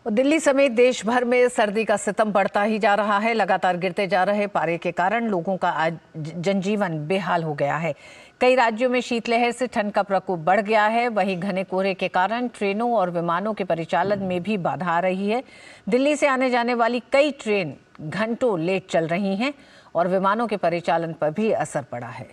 S2: दिल्ली समेत देश भर में सर्दी का सितम बढ़ता ही जा रहा है। लगातार गिरते जा रहे पारे के कारण लोगों का आज जनजीवन बेहाल हो गया है। कई राज्यों में शीतलहर से ठंड का प्रकोप बढ़ गया है। वहीं घने कोहरे के कारण ट्रेनों और विमानों के परिचालन में भी बाधा आ रही है। दिल्ली से आने जाने वाली कई ट्रेन घंटों लेट चल रही हैं और विमानों के परिचालन पर भी असर पड़ा है।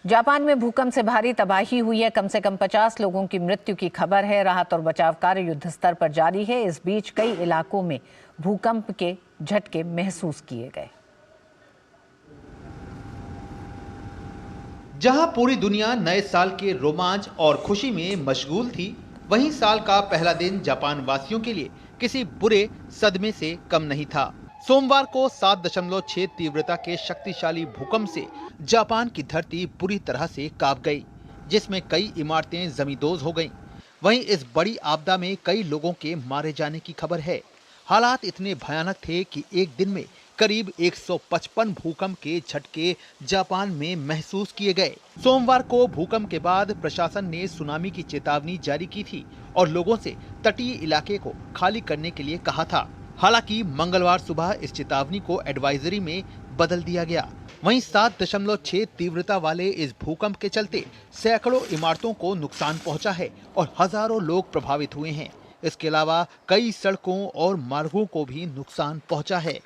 S2: जापान में भूकंप से भारी तबाही हुई है। कम से कम 50 लोगों की मृत्यु की खबर है। राहत और बचाव कार्य युद्ध स्तर पर जारी है। इस बीच कई इलाकों में भूकंप के झटके महसूस किए गए।
S5: जहां पूरी दुनिया नए साल के रोमांच और खुशी में मशगूल थी, वहीं साल का पहला दिन जापान वासियों के लिए किसी बुरे सदमे से कम नहीं था। सोमवार को 7.6 तीव्रता के शक्तिशाली भूकंप से जापान की धरती बुरी तरह से कांप गई, जिसमें कई इमारतें जमींदोज हो गईं। वहीं इस बड़ी आपदा में कई लोगों के मारे जाने की खबर है। हालात इतने भयानक थे कि एक दिन में करीब 155 भूकंप के झटके जापान में महसूस किए गए। सोमवार को भूकंप के बाद प्रशासन ने सुनामी की चेतावनी जारी की थी और लोगों से तटीय इलाके को खाली करने के लिए कहा था। हालांकि मंगलवार सुबह इस चेतावनी को एडवाइजरी में बदल दिया गया। वहीं 7.6 तीव्रता वाले इस भूकंप के चलते सैकड़ों इमारतों को नुकसान पहुंचा है और हजारों लोग प्रभावित हुए हैं। इसके अलावा कई सड़कों और मार्गों को भी नुकसान पहुंचा है।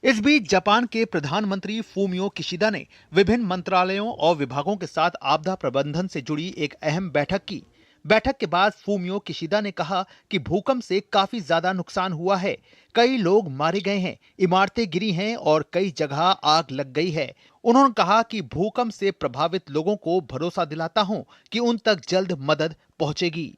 S5: इस बीच जापान के प्रधानमंत्री फूमियो किशिदा ने विभिन्न मंत्रालयों और विभागों के साथ आपदा प्रबंधन से जुड़ी एक अहम बैठक की। बैठक के बाद फूमियो किशिदा ने कहा कि भूकंप से काफी ज्यादा नुकसान हुआ है, कई लोग मारे गए हैं, इमारतें गिरी हैं और कई जगह आग लग गई है। उन्होंने कहा कि भूकंप से प्रभावित लोगों को भरोसा दिलाता हूं कि उन तक जल्द मदद पहुंचेगी।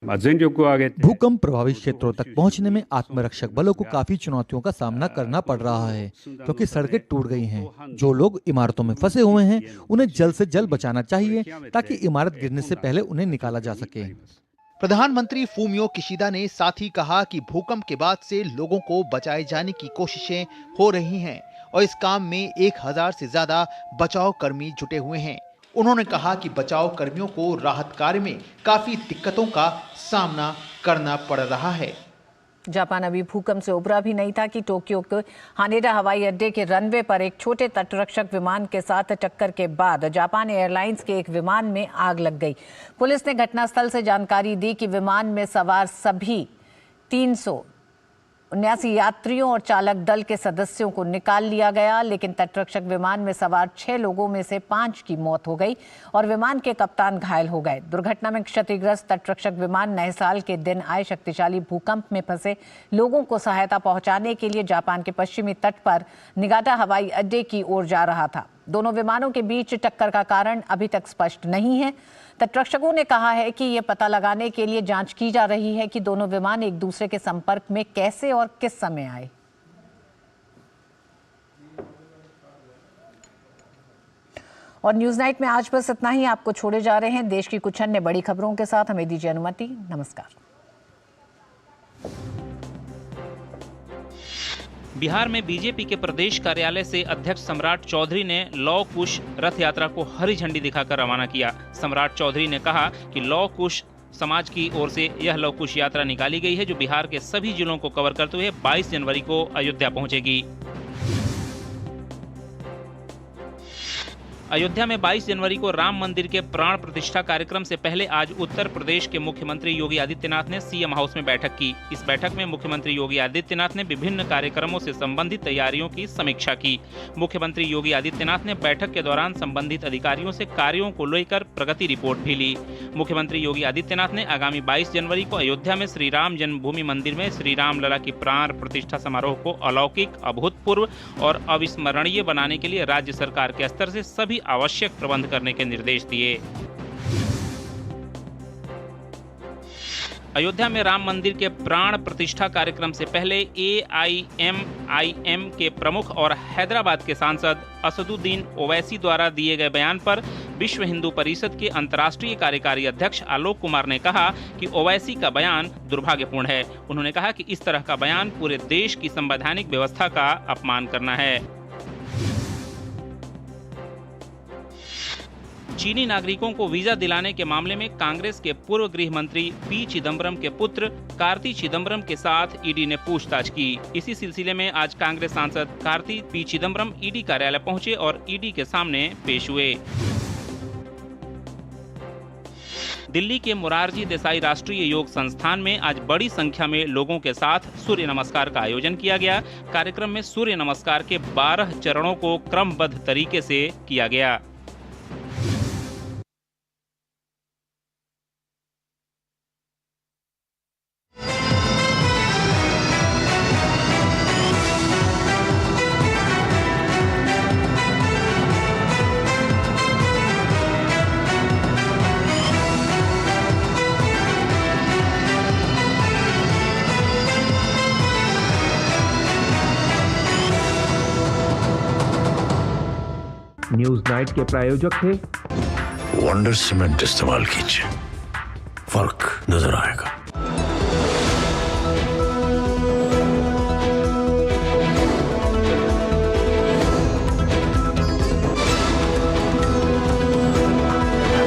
S4: भूकंप प्रभावित क्षेत्रों तक पहुंचने में आत्मरक्षक बलों को काफी चुनौतियों का सामना करना पड़ रहा है, क्योंकि सड़कें टूट गई हैं। जो लोग इमारतों में फंसे हुए हैं उन्हें जल्द से जल्द बचाना चाहिए ताकि इमारत गिरने से पहले उन्हें निकाला जा सके।
S5: प्रधानमंत्री फूमियो किशिदा ने साथ ही कहा कि भूकंप के बाद से लोगों को बचाए जाने की कोशिशें हो रही हैं और इस काम में 1000 से ज्यादा बचाव कर्मी जुटे हुए हैं। उन्होंने कहा कि बचाव कर्मियों को राहत कार्य में काफी दिक्कतों का सामना करना पड़ रहा है।
S2: जापान अभी भूकंप से उबरा भी नहीं था कि टोक्यो के हानेडा हवाई अड्डे के रनवे पर एक छोटे तटरक्षक विमान के साथ टक्कर के बाद जापान एयरलाइंस के एक विमान में आग लग गई। पुलिस ने घटनास्थल से जानकारी दी कि विमान में सवार सभी 379 यात्रियों और चालक दल के सदस्यों को निकाल लिया गया, लेकिन तटरक्षक विमान में सवार 6 लोगों में से 5 की मौत हो गई और विमान के कप्तान घायल हो गए। दुर्घटना में क्षतिग्रस्त तटरक्षक विमान नए साल के दिन आए शक्तिशाली भूकंप में फंसे लोगों को सहायता पहुंचाने के लिए जापान के पश्चिमी तट पर निगाटा हवाई अड्डे की ओर जा रहा था। दोनों विमानों के बीच टक्कर का कारण अभी तक स्पष्ट नहीं है। तटरक्षकों ने कहा है कि ये पता लगाने के लिए जांच की जा रही है कि दोनों विमान एक दूसरे के संपर्क में कैसे और किस समय आए। और न्यूज नाइट में आज बस इतना ही। आपको छोड़े जा रहे हैं देश की कुछ अन्य बड़ी खबरों के साथ। हमें दीजिए अनुमति। नमस्कार।
S17: बिहार में बीजेपी के प्रदेश कार्यालय से अध्यक्ष सम्राट चौधरी ने लौह कुश रथ यात्रा को हरी झंडी दिखाकर रवाना किया। सम्राट चौधरी ने कहा कि लौह कुश समाज की ओर से यह लौह कुश यात्रा निकाली गई है, जो बिहार के सभी जिलों को कवर करते हुए 22 जनवरी को अयोध्या पहुंचेगी। अयोध्या में 22 जनवरी को राम मंदिर के प्राण प्रतिष्ठा कार्यक्रम से पहले आज उत्तर प्रदेश के मुख्यमंत्री योगी आदित्यनाथ ने सीएम हाउस में बैठक की। इस बैठक में मुख्यमंत्री योगी आदित्यनाथ ने विभिन्न कार्यक्रमों से संबंधित तैयारियों की समीक्षा की। मुख्यमंत्री योगी आदित्यनाथ ने बैठक के दौरान संबंधित अधिकारियों से कार्यों को लेकर प्रगति रिपोर्ट भी ली। मुख्यमंत्री योगी आदित्यनाथ ने आगामी 22 जनवरी को अयोध्या में श्री राम जन्मभूमि मंदिर में श्री राम लला की प्राण प्रतिष्ठा समारोह को अलौकिक, अभूतपूर्व और अविस्मरणीय बनाने के लिए राज्य सरकार के स्तर से सभी आवश्यक प्रबंध करने के निर्देश दिए। अयोध्या में राम मंदिर के प्राण प्रतिष्ठा कार्यक्रम से पहले AIMIM के प्रमुख और हैदराबाद के सांसद असदुद्दीन ओवैसी द्वारा दिए गए बयान पर विश्व हिंदू परिषद के अंतर्राष्ट्रीय कार्यकारी अध्यक्ष आलोक कुमार ने कहा कि ओवैसी का बयान दुर्भाग्यपूर्ण है। उन्होंने कहा कि इस तरह का बयान पूरे देश की संवैधानिक व्यवस्था का अपमान करना है। चीनी नागरिकों को वीजा दिलाने के मामले में कांग्रेस के पूर्व गृह मंत्री पी चिदम्बरम के पुत्र कार्ति चिदम्बरम के साथ ईडी ने पूछताछ की। इसी सिलसिले में आज कांग्रेस सांसद कार्ति पी चिदम्बरम ईडी कार्यालय पहुंचे और ईडी के सामने पेश हुए। दिल्ली के मोरारजी देसाई राष्ट्रीय योग संस्थान में आज बड़ी संख्या में लोगों के साथ सूर्य नमस्कार का आयोजन किया गया। कार्यक्रम में सूर्य नमस्कार के 12 चरणों को क्रमबद्ध तरीके से किया गया।
S18: न्यूज नाइट के प्रायोजक थे
S19: वंडर सीमेंट इस्तेमाल कीजिए,
S15: फर्क नजर आएगा।